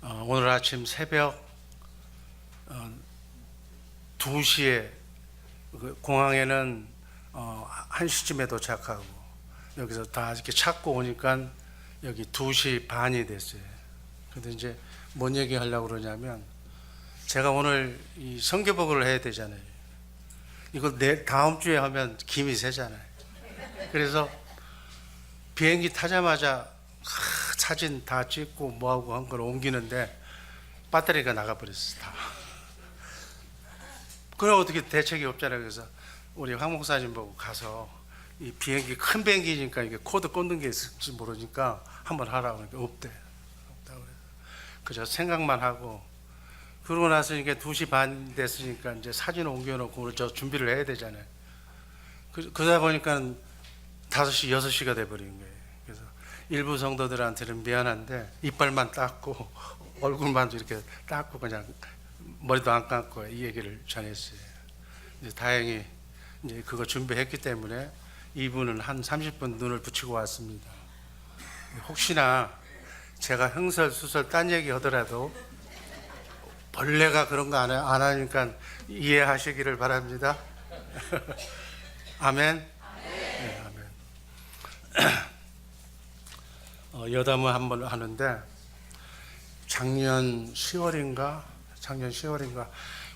오늘 아침 새벽 2시에 공항에는 1시쯤에 도착하고 여기서 다 이렇게 찾고 오니까 여기 2시 반이 됐어요. 근데 이제 뭔 얘기 하려고 그러냐면 제가 오늘 이 선교복을 해야 되잖아요. 이걸 다음 주에 하면 김이 새잖아요. 그래서 비행기 타자마자 사진 다 찍고 뭐하고 한 걸 옮기는데 배터리가 나가버렸어 다. 그럼 어떻게 대책이 없잖아요. 그래서 우리 황 목사님 보고 가서 이 비행기 큰 비행기니까 이게 코드 꽂는 게 있을지 모르니까 한번 하라고 하니까 없대. 없다고 그래서 그저 생각만 하고 그러고 나서 이게 2시 반 됐으니까 이제 사진 옮겨놓고 오늘 저 준비를 해야 되잖아요. 그러다 보니까 5시, 6시가 돼버린 거예요. 그래서 일부 성도들한테는 미안한데 이빨만 닦고 얼굴만 이렇게 닦고 그냥 머리도 안 감고 이 얘기를 전했어요. 이제 다행히 이제 그거 준비했기 때문에 이분은 한 30분 눈을 붙이고 왔습니다. 혹시나 제가 흥설수설 딴 얘기 하더라도 벌레가 그런 거 안 하니까 이해하시기를 바랍니다. 아멘. 네, 아멘. 여담을 한번 하는데 작년 10월인가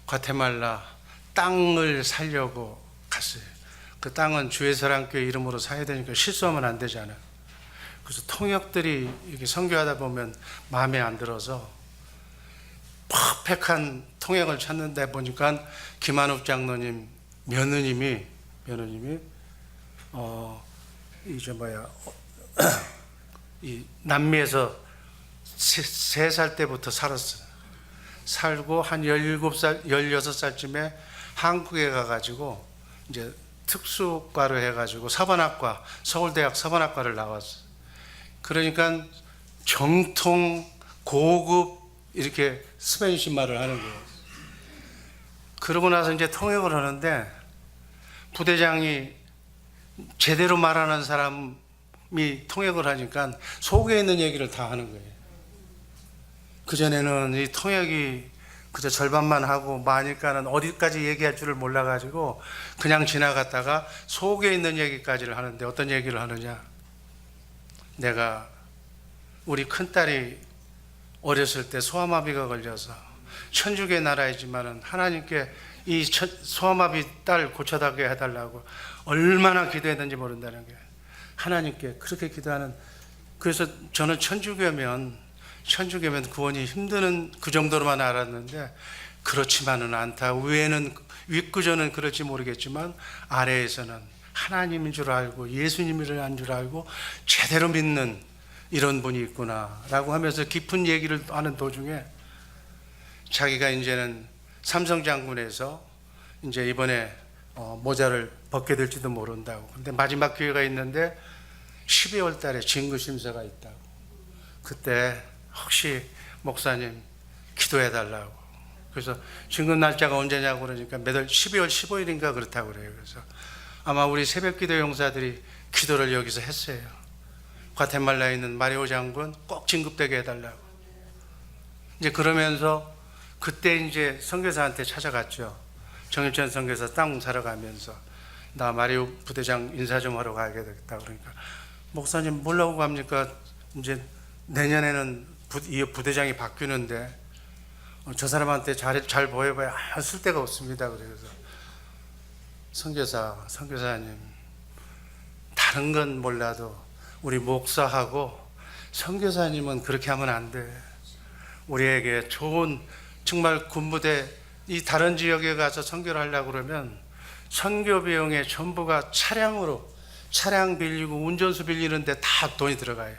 과테말라 땅을 사려고 갔어요. 그 땅은 주의사랑교회 이름으로 사야 되니까 실수하면 안 되잖아요. 그래서 통역들이 이렇게 선교하다 보면 마음에 안 들어서 퍼펙트한 통역을 찾는데 보니까 김한욱 장로님 며느님이 이 남미에서 3살 때부터 살았어요. 살고 한 17살, 16살쯤에 한국에 가가지고 이제 특수과로 해가지고 사관학과, 서울대학 사관학과를 나왔어요. 그러니까 정통 고급 이렇게 스페니쉬 말을 하는 거예요. 그러고 나서 이제 통역을 하는데 부대장이 제대로 말하는 사람이 통역을 하니까 속에 있는 얘기를 다 하는 거예요. 그전에는 이 통역이 그저 절반만 하고 마니까는 어디까지 얘기할 줄을 몰라가지고 그냥 지나갔다가 속에 있는 얘기까지를 하는데 어떤 얘기를 하느냐. 내가 우리 큰딸이 어렸을 때 소아마비가 걸려서 천주교의 나라이지만은 하나님께 이 소아마비 딸 고쳐다게 해달라고 얼마나 기도했는지 모른다는 게 하나님께 그렇게 기도하는. 그래서 저는 천주교면 구원이 힘드는 그 정도로만 알았는데 그렇지만은 않다. 윗구조는 그럴지 모르겠지만 아래에서는 하나님인 줄 알고 예수님이라는 줄 알고 제대로 믿는 이런 분이 있구나 라고 하면서 깊은 얘기를 하는 도중에 자기가 이제는 삼성장군에서 이제 이번에 모자를 벗게 될지도 모른다고. 근데 마지막 기회가 있는데 12월 달에 진구심사가 있다고. 그때 혹시 목사님 기도해 달라고. 그래서 진급 날짜가 언제냐고 그러니까 매달 12월 15일인가 그렇다고 그래요. 그래서 아마 우리 새벽기도 용사들이 기도를 여기서 했어요. 과테말라에 있는 마리오 장군 꼭 진급되게 해달라고. 이제 그러면서 그때 이제 선교사한테 찾아갔죠. 정일천 선교사 땅 사러 가면서 나 마리오 부대장 인사 좀 하러 가야겠다. 그러니까 목사님 뭐라고 갑니까? 이제 내년에는 이 부대장이 바뀌는데 저 사람한테 잘 보여봐야 쓸 데가 없습니다. 그래서 선교사님 다른 건 몰라도 우리 목사하고 선교사님은 그렇게 하면 안 돼. 우리에게 좋은 정말 군부대 이 다른 지역에 가서 선교를 하려고 그러면 선교 비용의 전부가 차량 빌리고 운전수 빌리는데 다 돈이 들어가요.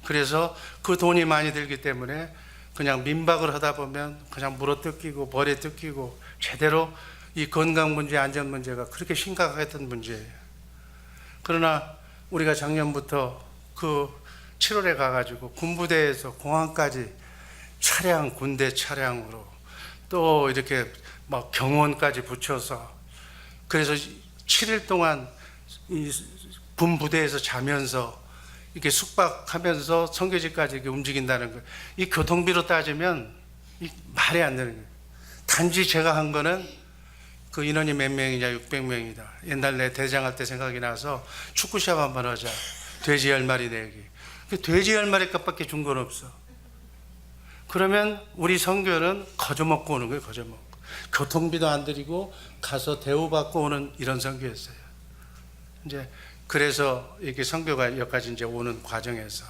그래서 그 돈이 많이 들기 때문에 그냥 민박을 하다 보면 그냥 물어 뜯기고 벌에 뜯기고 제대로 이 건강 문제, 안전 문제가 그렇게 심각했던 문제예요. 그러나 우리가 작년부터 그 7월에 가가지고 군부대에서 공항까지 군대 차량으로 또 이렇게 막 경원까지 붙여서 그래서 7일 동안 이 군부대에서 자면서 이렇게 숙박하면서 선교지까지 이렇게 움직인다는 거예요. 이 교통비로 따지면 이 말이 안 되는 거예요. 단지 제가 한 거는 그 인원이 몇 명이냐, 600명이다. 옛날 내 대장할 때 생각이 나서 축구 시합 한번 하자. 돼지 10마리 내기. 돼지 10마리 값밖에 준 건 없어. 그러면 우리 선교는 거저 먹고 오는 거예요. 거저 먹고. 교통비도 안 들이고 가서 대우받고 오는 이런 선교였어요. 이제 그래서 이렇게 선교가 여기까지 이제 오는 과정에서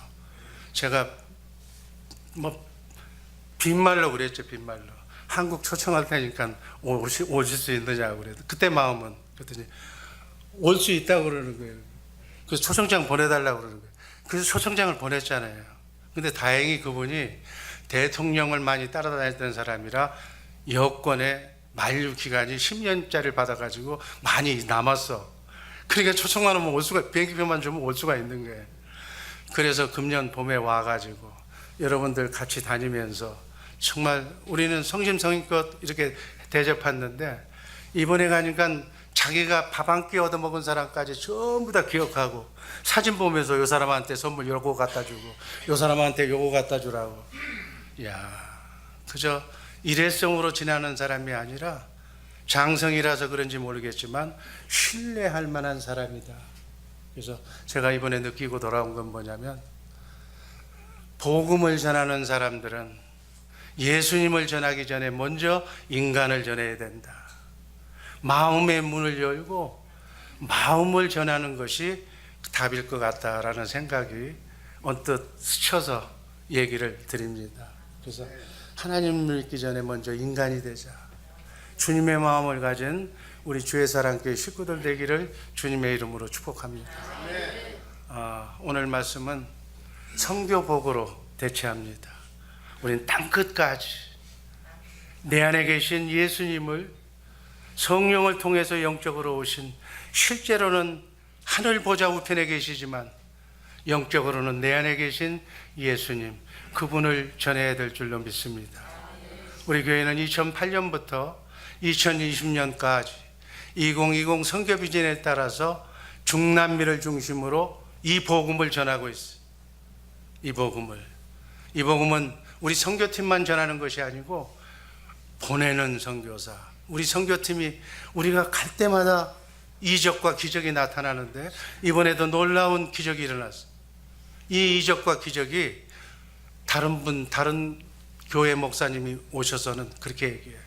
제가 뭐 빈말로 그랬죠. 빈말로. 한국 초청할 테니까 오실 수 있느냐고 그래도 그때 마음은 그랬더니 올 수 있다고 그러는 거예요. 그래서 초청장 보내달라고 그러는 거예요. 그래서 초청장을 보냈잖아요. 근데 다행히 그분이 대통령을 많이 따라다녔던 사람이라 여권에 만료 기간이 10년짜리를 받아가지고 많이 남았어. 그러니까 초청만 오면 올 수가, 비행기표만 주면 올 수가 있는 거예요. 그래서 금년 봄에 와가지고 여러분들 같이 다니면서 정말 우리는 성심성의껏 이렇게 대접했는데 이번에 가니까 자기가 밥 한 끼 얻어먹은 사람까지 전부 다 기억하고 사진 보면서 요 사람한테 선물 요거 갖다 주고 요 사람한테 요거 갖다 주라고. 이야, 그저 일회성으로 지나는 사람이 아니라 장성이라서 그런지 모르겠지만 신뢰할 만한 사람이다. 그래서 제가 이번에 느끼고 돌아온 건 뭐냐면 복음을 전하는 사람들은 예수님을 전하기 전에 먼저 인간을 전해야 된다. 마음의 문을 열고 마음을 전하는 것이 답일 것 같다라는 생각이 언뜻 스쳐서 얘기를 드립니다. 그래서 하나님을 믿기 전에 먼저 인간이 되자. 주님의 마음을 가진 우리 주의 사랑교회 식구들 되기를 주님의 이름으로 축복합니다. 오늘 말씀은 선교복으로 대체합니다. 우리는 땅끝까지 내 안에 계신 예수님을 성령을 통해서 영적으로 오신, 실제로는 하늘 보좌 우편에 계시지만 영적으로는 내 안에 계신 예수님, 그분을 전해야 될 줄로 믿습니다. 우리 교회는 2008년부터 2020년까지 2020 선교 비전에 따라서 중남미를 중심으로 이 복음을 전하고 있어요. 이 복음은 우리 선교팀만 전하는 것이 아니고 보내는 선교사, 우리 선교팀이 우리가 갈 때마다 이적과 기적이 나타나는데 이번에도 놀라운 기적이 일어났어요. 이 이적과 기적이 다른 교회 목사님이 오셔서는 그렇게 얘기해요.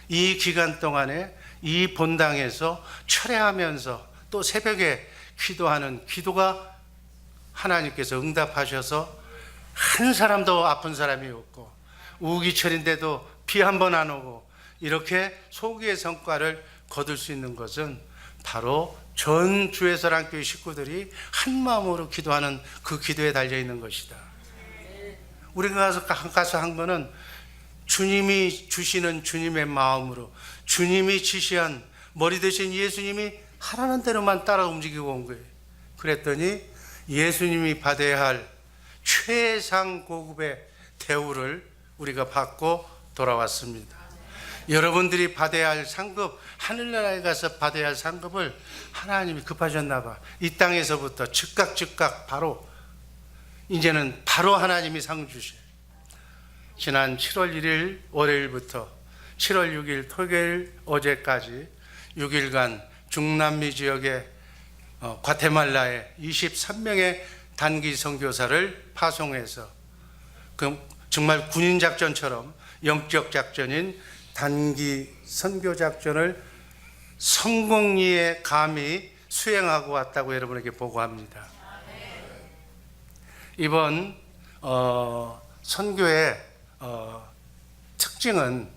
이 기간 동안에 이 본당에서 철회하면서 또 새벽에 기도하는 기도가 하나님께서 응답하셔서 한 사람도 아픈 사람이 없고 우기철인데도 비 한 번 안 오고 이렇게 소기의 성과를 거둘 수 있는 것은 바로 전 주의 사랑교회 식구들이 한 마음으로 기도하는 그 기도에 달려 있는 것이다. 우리가 가서 한 거는 주님이 주시는 주님의 마음으로 주님이 지시한 머리 대신 예수님이 하라는 대로만 따라 움직이고 온 거예요. 그랬더니 예수님이 받아야 할 최상 고급의 대우를 우리가 받고 돌아왔습니다. 여러분들이 받아야 할 상급, 하늘나라에 가서 받아야 할 상급을 하나님이 급하셨나 봐. 이 땅에서부터 즉각 바로 이제는 바로 하나님이 상 주셔요. 지난 7월 1일 월요일부터 7월 6일 토요일 어제까지 6일간 중남미 지역의 과테말라에 23명의 단기 선교사를 파송해서 그 정말 군인 작전처럼 영적 작전인 단기 선교 작전을 성공리에 감히 수행하고 왔다고 여러분에게 보고합니다. 이번 선교의 특징은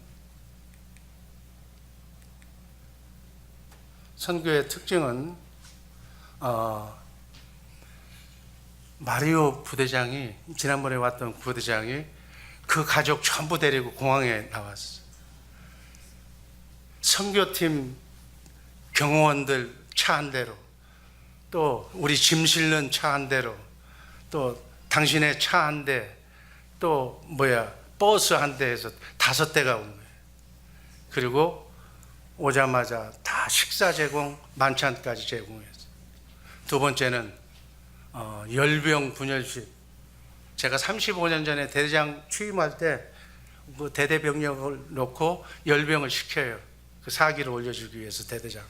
마리오 부대장이 지난번에 왔던 부대장이 그 가족 전부 데리고 공항에 나왔어. 선교팀 경호원들 차 한 대로, 또 우리 짐 실는 차 한 대로, 또 당신의 차 한 대, 또 버스 한 대에서 5대가 온 거예요. 그리고 오자마자 다 식사 제공, 만찬까지 제공했어요. 두 번째는 열병 분열식. 제가 35년 전에 대대장 취임할 때 그 대대병력을 놓고 열병을 시켜요. 그 사기를 올려주기 위해서 대대장.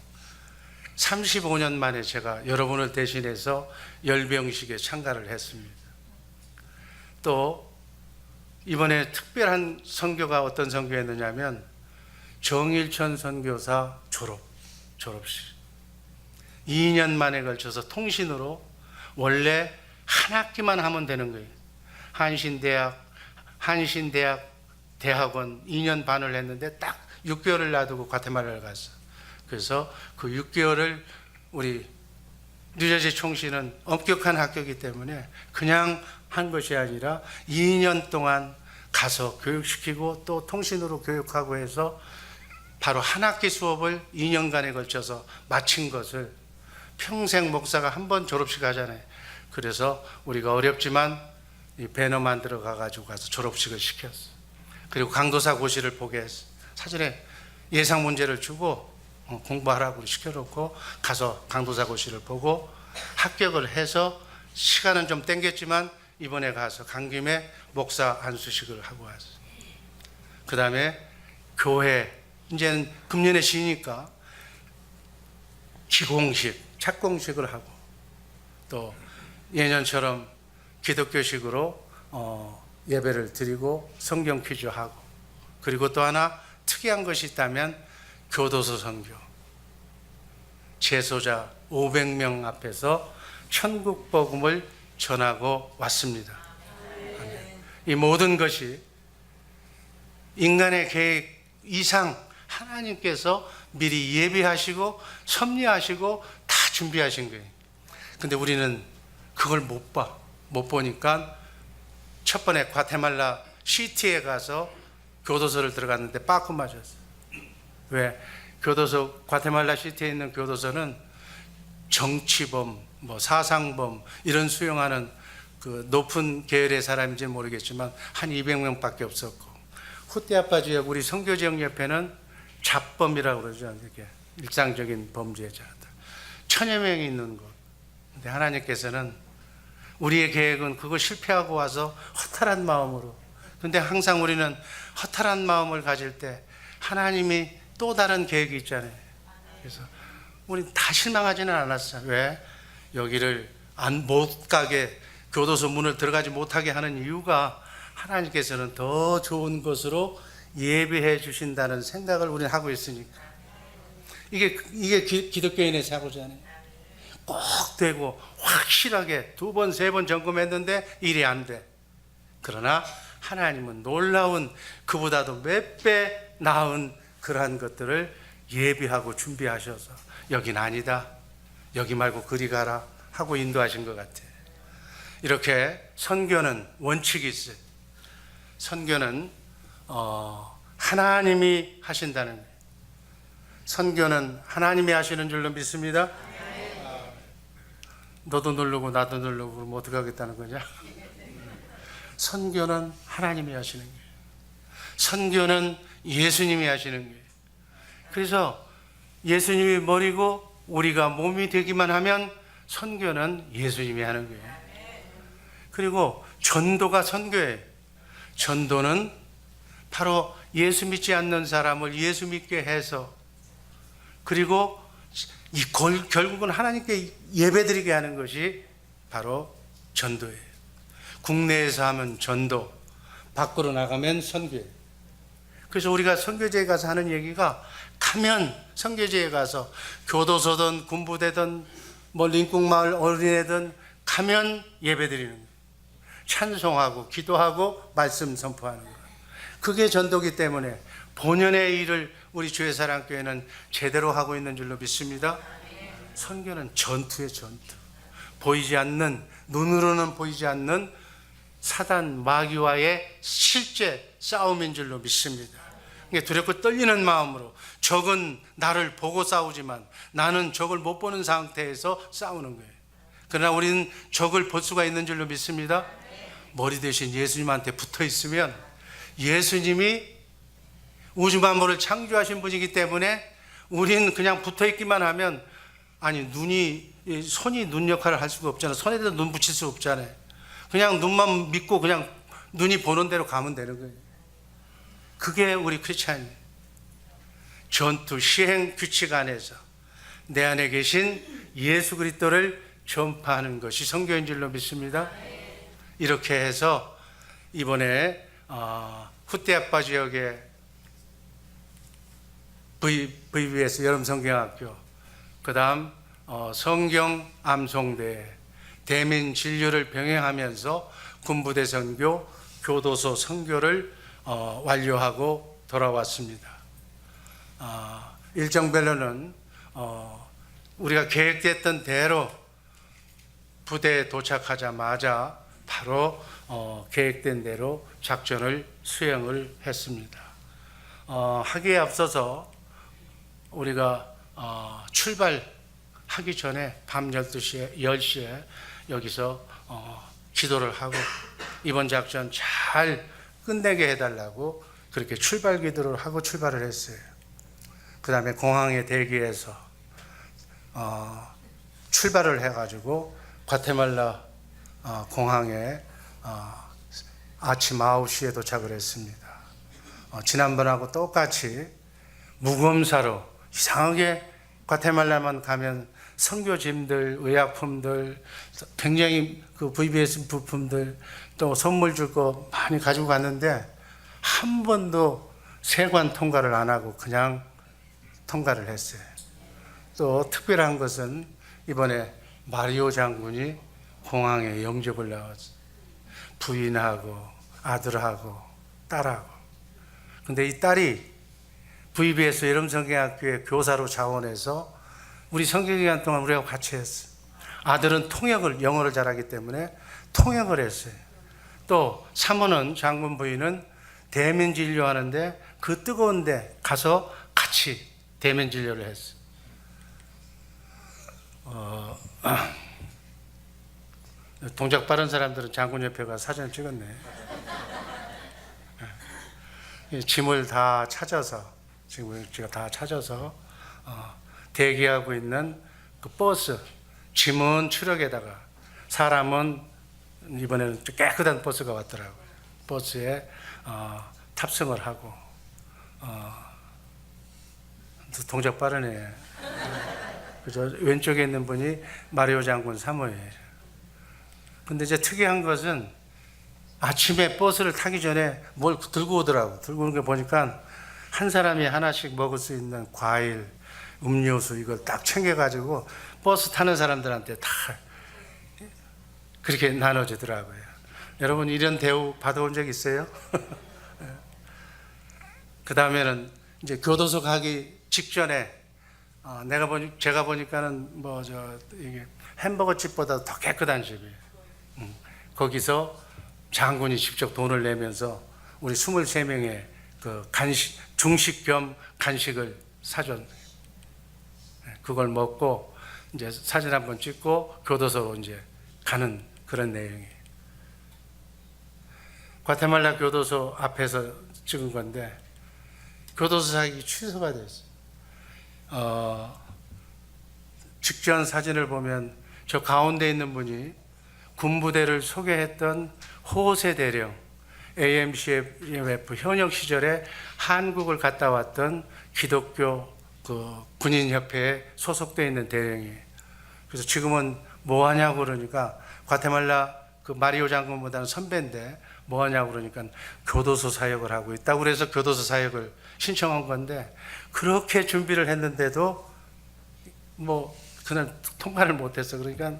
35년 만에 제가 여러분을 대신해서 열병식에 참가를 했습니다. 또 이번에 특별한 선교가 어떤 선교였느냐면 정일천 선교사 졸업식. 2년 만에 걸쳐서 통신으로 원래 한 학기만 하면 되는 거예요. 한신대학 대학원 2년 반을 했는데 딱 6개월을 놔두고 과테말라를 갔어. 그래서 그 6개월을 우리 뉴저지 총시는 엄격한 학교이기 때문에 그냥 한 것이 아니라 2년 동안 가서 교육시키고 또 통신으로 교육하고 해서 바로 한 학기 수업을 2년간에 걸쳐서 마친 것을 평생 목사가 한 번 졸업식 하잖아요. 그래서 우리가 어렵지만 이 배너 만들어 가지고 가서 졸업식을 시켰어. 그리고 강도사 고시를 보게 했어. 사전에 예상 문제를 주고 공부하라고 시켜놓고 가서 강도사 고시를 보고 합격을 해서 시간은 좀 땡겼지만 이번에 가서 간 김에 목사 안수식을 하고 왔어. 그 다음에 교회 이제는 금년에 쉬니까 기공식, 착공식을 하고 또 예년처럼 기독교식으로 예배를 드리고 성경 퀴즈하고 그리고 또 하나 특이한 것이 있다면 교도소 선교. 재소자 500명 앞에서 천국 복음을 전하고 왔습니다. 이 모든 것이 인간의 계획 이상 하나님께서 미리 예비하시고 섭리하시고 다 준비하신 거예요. 근데 우리는 그걸 못 보니까 첫 번에 과테말라 시티에 가서 교도소를 들어갔는데 빠꾸 맞았어요. 왜? 교도소, 과테말라 시티에 있는 교도소는 정치범, 사상범 이런 수용하는 그 높은 계열의 사람인지는 모르겠지만 한 200명밖에 없었고, 후띠아파 지역 우리 선교지역 옆에는 잡범이라고 그러죠. 이렇게 일상적인 범죄자들 1000여 명이 있는 곳. 근데 하나님께서는 우리의 계획은 그거 실패하고 와서 허탈한 마음으로. 근데 항상 우리는 허탈한 마음을 가질 때 하나님이 또 다른 계획이 있잖아요. 그래서 우리 다 실망하지는 않았어요. 왜? 여기를 못 가게, 교도소 문을 들어가지 못하게 하는 이유가 하나님께서는 더 좋은 것으로 예비해 주신다는 생각을 우리는 하고 있으니까. 이게 기독교인의 사고잖아요. 꼭 되고 확실하게 2번, 3번 점검했는데 일이 안 돼. 그러나 하나님은 놀라운, 그보다도 몇 배 나은 그러한 것들을 예비하고 준비하셔서 여긴 아니다, 여기 말고 그리 가라 하고 인도하신 것 같아요. 이렇게 선교는 원칙이 있어요. 선교는 하나님이 하신다는 거예요. 선교는 하나님이 하시는 줄로 믿습니다. 너도 누르고 나도 누르고 그럼 어떻게 하겠다는 거냐? 선교는 하나님이 하시는 거예요. 선교는 예수님이 하시는 거예요. 그래서 예수님이 머리고 우리가 몸이 되기만 하면 선교는 예수님이 하는 거예요. 그리고 전도가 선교예요. 전도는 바로 예수 믿지 않는 사람을 예수 믿게 해서, 그리고 결국은 하나님께 예배드리게 하는 것이 바로 전도예요. 국내에서 하면 전도, 밖으로 나가면 선교예요. 그래서 우리가 선교제에 가서 하는 얘기가, 가면 선교제에 가서 교도소든 군부대든 린국마을 어린애든 가면 예배드리는 거예요. 찬송하고 기도하고 말씀 선포하는 거예요. 그게 전도기 때문에 본연의 일을 우리 주의사랑교회는 제대로 하고 있는 줄로 믿습니다. 선교는 전투의 전투. 보이지 않는, 눈으로는 보이지 않는 사단 마귀와의 실제 싸움인 줄로 믿습니다. 두렵고 떨리는 마음으로, 적은 나를 보고 싸우지만 나는 적을 못 보는 상태에서 싸우는 거예요. 그러나 우리는 적을 볼 수가 있는 줄로 믿습니다. 머리 대신 예수님한테 붙어 있으면, 예수님이 우주 만물을 창조하신 분이기 때문에 우리는 그냥 붙어 있기만 하면, 아니 눈이 이 손이 눈 역할을 할 수가 없잖아. 손에다 눈 붙일 수 없잖아요. 그냥 눈만 믿고 그냥 눈이 보는 대로 가면 되는 거예요. 그게 우리 크리스찬 전투 시행 규칙 안에서 내 안에 계신 예수 그리스도를 전파하는 것이 선교인 줄로 믿습니다. 이렇게 해서 이번에 후대아빠 지역의 VBS 여름성경학교, 그 다음 성경암송대, 대민진료를 병행하면서 군부대 선교, 교도소 선교를 완료하고 돌아왔습니다. 일정별로는 우리가 계획됐던 대로 부대에 도착하자마자 바로 계획된 대로 작전을 수행을 했습니다. 하기에 앞서서 우리가 출발하기 전에 밤 12시에 10시에 여기서 기도를 하고 이번 작전 잘 끝내게 해달라고 그렇게 출발 기도를 하고 출발을 했어요. 그 다음에 공항에 대기해서 출발을 해가지고 과테말라 공항에 아침 9시에 도착을 했습니다. 지난번하고 똑같이 무검사로 이상하게 과테말라만 가면 선교짐들, 의약품들, 굉장히 그 VBS 부품들 또 선물 줄 거 많이 가지고 갔는데 한 번도 세관 통과를 안 하고 그냥 통과를 했어요. 또 특별한 것은 이번에 마리오 장군이 공항에 영접을 나왔어요. 부인하고 아들하고 딸하고. 근데 이 딸이 VBS 여름성경학교의 교사로 자원해서 우리 성경기간 동안 우리하고 같이 했어요. 아들은 통역을, 영어를 잘하기 때문에 통역을 했어요. 또 사모는 장군 부인은 대면 진료하는데 그 뜨거운 데 가서 같이 대면 진료를 했어요. 동작 빠른 사람들은 장군 옆에 가서 사진을 찍었네. 짐을 다 찾아서, 지금 제가 다 찾아서 대기하고 있는 그 버스, 짐은 트럭에다가, 사람은 이번에는 깨끗한 버스가 왔더라고요. 버스에 탑승을 하고, 동작 빠르네. 그죠? 왼쪽에 있는 분이 마리오 장군 사모예요. 근데 이제 특이한 것은 아침에 버스를 타기 전에 뭘 들고 오더라고. 들고 오는 거 보니까 한 사람이 하나씩 먹을 수 있는 과일, 음료수 이걸 딱 챙겨가지고 버스 타는 사람들한테 다 그렇게 나눠주더라고요. 여러분 이런 대우 받아본 적 있어요? 그 다음에는 이제 교도소 가기 직전에 제가 보니까는 이게 햄버거 집보다 더 깨끗한 집이에요. 거기서 장군이 직접 돈을 내면서 우리 23명의 그 중식 겸 간식을 사줬네. 그걸 먹고 이제 사진 한번 찍고 교도소로 이제 가는 그런 내용이에요. 과테말라 교도소 앞에서 찍은 건데 교도소 사격이 취소가 됐어요. 직전 사진을 보면 저 가운데 있는 분이 군부대를 소개했던 호세 대령, AMCF 현역 시절에 한국을 갔다 왔던 기독교 그 군인협회에 소속되어 있는 대령이에요. 그래서 지금은 뭐 하냐고 그러니까 과테말라 그 마리오 장군보다는 선배인데 뭐 하냐고 그러니까 교도소 사역을 하고 있다고 그래서 교도소 사역을 신청한 건데 그렇게 준비를 했는데도 그날 통과를 못했어. 그러니까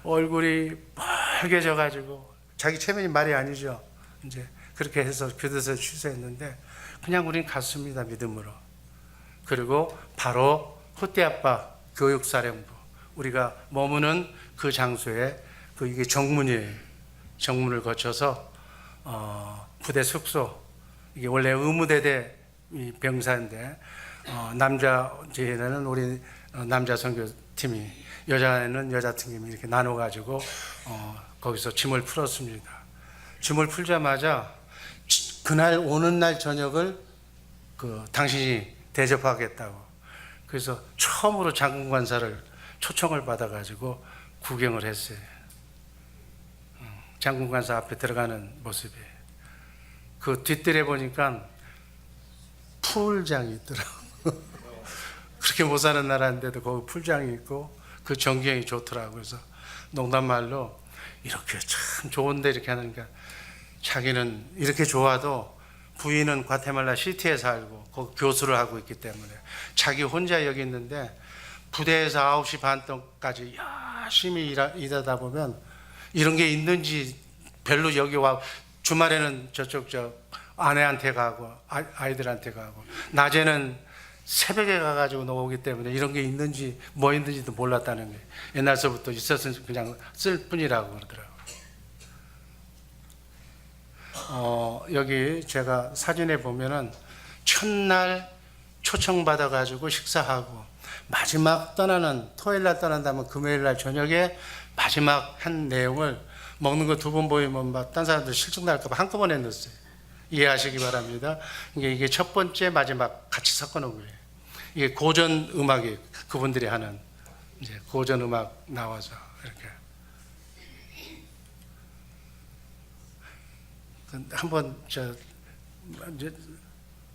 얼굴이 빨개져 가지고 자기 체면이 말이 아니죠. 이제 그렇게 해서 교도소에 취소했는데 그냥 우린 갔습니다. 믿음으로. 그리고 바로 후대아빠 교육사령부 우리가 머무는 그 장소에 이게 정문이에요. 정문을 거쳐서 부대 숙소, 이게 원래 의무대대 병사인데 남자제에는 우리 남자 선교팀이, 여자에는 여자팀이 이렇게 나눠가지고 거기서 짐을 풀었습니다. 짐을 풀자마자 그날 오는 날 저녁을 당신이 대접하겠다고. 그래서 처음으로 장군 관사를 초청을 받아가지고 구경을 했어요. 장군관사 앞에 들어가는 모습이. 그 뒷뜰에 보니까 풀장이 있더라고요. 그렇게 못 사는 나라인데도 거기 풀장이 있고 그 전경이 좋더라고요. 그래서 농담말로 이렇게 참 좋은데 이렇게 하니까 자기는 이렇게 좋아도 부인은 과테말라 시티에 살고 거기 교수를 하고 있기 때문에 자기 혼자 여기 있는데 부대에서 9시 반 동까지 열심히 일하다 보면 이런 게 있는지 별로 여기 와 주말에는 저쪽 아내한테 가고 아이들한테 가고 낮에는 새벽에 가가지고 나오기 때문에 이런 게 있는지 뭐 있는지도 몰랐다는 게 옛날서부터 있었으면 그냥 쓸 뿐이라고 그러더라고요. 여기 제가 사진에 보면은 첫날 초청받아가지고 식사하고 마지막 떠나는 토요일날 떠난다면 금요일날 저녁에 마지막 한 내용을 먹는 거 두 번 보이면 막 딴 사람들 실증 날까봐 한꺼번에 넣었어요. 이해하시기 바랍니다. 이게 첫 번째 마지막 같이 섞어놓은 거예요. 이게 고전 음악이 그분들이 하는 이제 고전 음악 나와서 이렇게 한번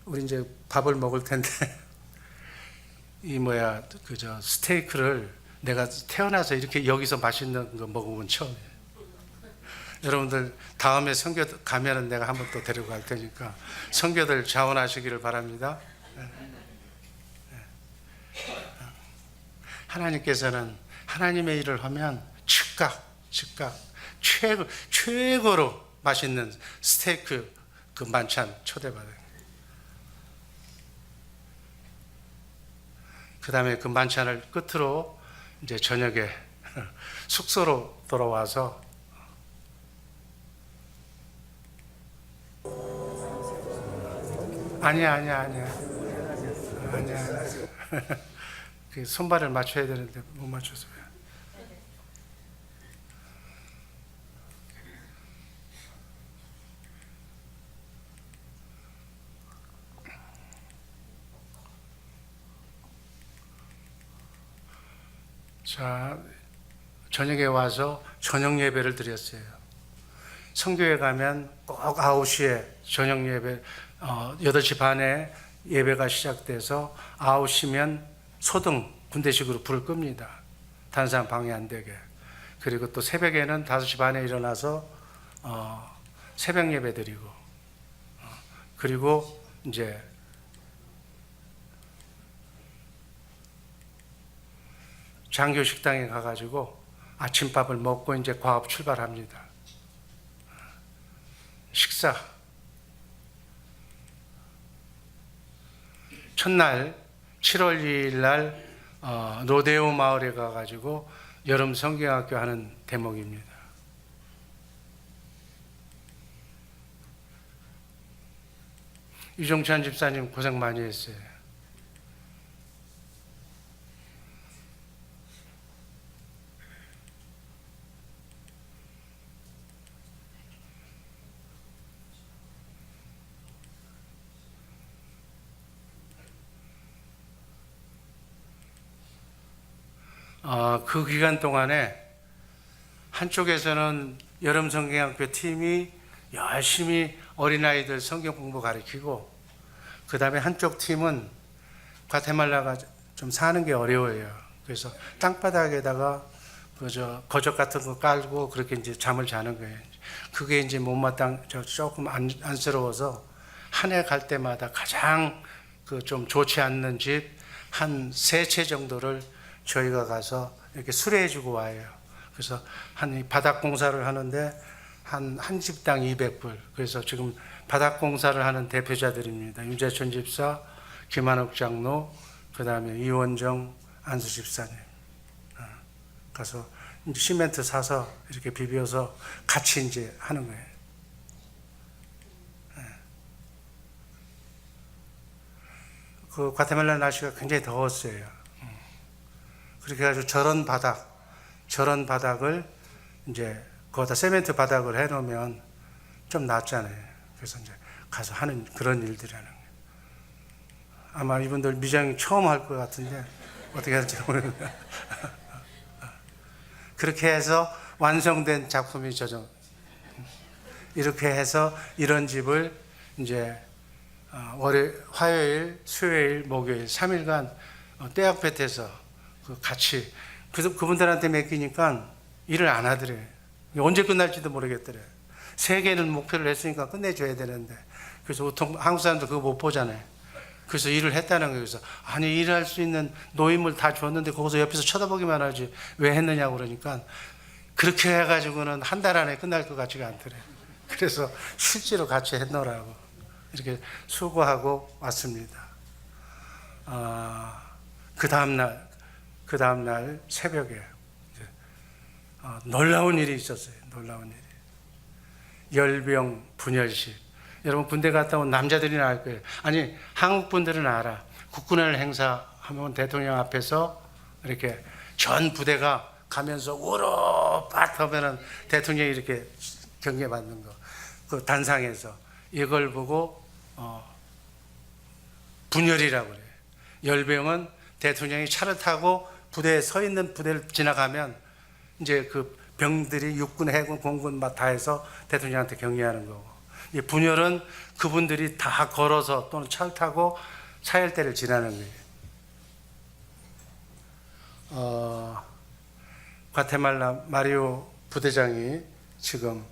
우리 이제 밥을 먹을 텐데 이 스테이크를 내가 태어나서 이렇게 여기서 맛있는 거 먹어본 처음이에요. 여러분들 다음에 선교 가면은 내가 한번 또 데려갈 테니까 선교들 자원하시기를 바랍니다. 하나님께서는 하나님의 일을 하면 즉각 최고로 맛있는 스테이크 그 만찬 초대받아요. 그 다음에 그 만찬을 끝으로 이제 저녁에 숙소로 돌아와서 아니야. 그 손발을 맞춰야 되는데 못 맞춰서. 자, 저녁에 와서 저녁 예배를 드렸어요. 성교회 가면 꼭 9시에 저녁 예배, 8시 반에 예배가 시작돼서 9시면 소등, 군대식으로 불을 끕니다. 다른 사람 방해 안 되게. 그리고 또 새벽에는 5시 반에 일어나서 새벽 예배 드리고, 그리고 이제 장교 식당에 가가지고 아침밥을 먹고 이제 과업 출발합니다. 식사. 첫날 7월 2일 날 로데오 마을에 가가지고 여름 성경학교 하는 대목입니다. 유종찬 집사님 고생 많이 했어요. 그 기간 동안에 한쪽에서는 여름 성경학교 팀이 열심히 어린아이들 성경 공부 가르치고, 그 다음에 한쪽 팀은 과테말라가 좀 사는 게 어려워요. 그래서 땅바닥에다가 거적 같은 거 깔고 그렇게 이제 잠을 자는 거예요. 그게 이제 조금 안쓰러워서 한 해 갈 때마다 가장 좀 좋지 않는 집 한 3채 정도를 저희가 가서 이렇게 수리해주고 와요. 그래서 바닥 공사를 하는데 한 집당 200불. 그래서 지금 바닥 공사를 하는 대표자들입니다. 윤재천 집사, 김한옥 장로, 그 다음에 이원정 안수 집사님. 가서 이제 시멘트 사서 이렇게 비벼서 같이 이제 하는 거예요. 그 과테말라 날씨가 굉장히 더웠어요. 그렇게 해가지고 저런 바닥을 이제 거기다 세멘트 바닥을 해놓으면 좀 낫잖아요. 그래서 이제 가서 하는 그런 일들이라는 거예요. 아마 이분들 미장 처음 할 것 같은데 어떻게 할지 모르겠어요. 그렇게 해서 완성된 작품이 저죠. 이렇게 해서 이런 집을 이제 화요일, 수요일, 목요일 3일간 떼약볕에서 같이 그분들한테 맡기니까 일을 안 하더래. 언제 끝날지도 모르겠더래. 3개는 목표를 했으니까 끝내줘야 되는데, 그래서 보통 한국 사람들 그거 못 보잖아요. 그래서 일을 했다는 거예요. 그래서 아니, 일할 수 있는 노임을 다 줬는데 거기서 옆에서 쳐다보기만 하지 왜 했느냐고 그러니까, 그렇게 해가지고는 한 달 안에 끝날 것 같지가 않더래. 그래서 실제로 같이 했노라고 이렇게 수고하고 왔습니다. 그 다음날 새벽에 놀라운 일이 있었어요. 놀라운 일이. 열병 분열식. 여러분 군대 갔다 온 남자들이나 알 거예요. 아니, 한국 분들은 알아. 국군을 행사하면 대통령 앞에서 이렇게 전 부대가 가면서 우르르 하면은 대통령이 이렇게 경계받는 거. 그 단상에서 이걸 보고 분열이라고 그래요. 열병은 대통령이 차를 타고 부대에 서 있는 부대를 지나가면 이제 그 병들이 육군, 해군, 공군 다 해서 대통령한테 경의하는 거고, 이 분열은 그분들이 다 걸어서 또는 차를 타고 사열대를 지나는 거예요. 과테말라 마리오 부대장이 지금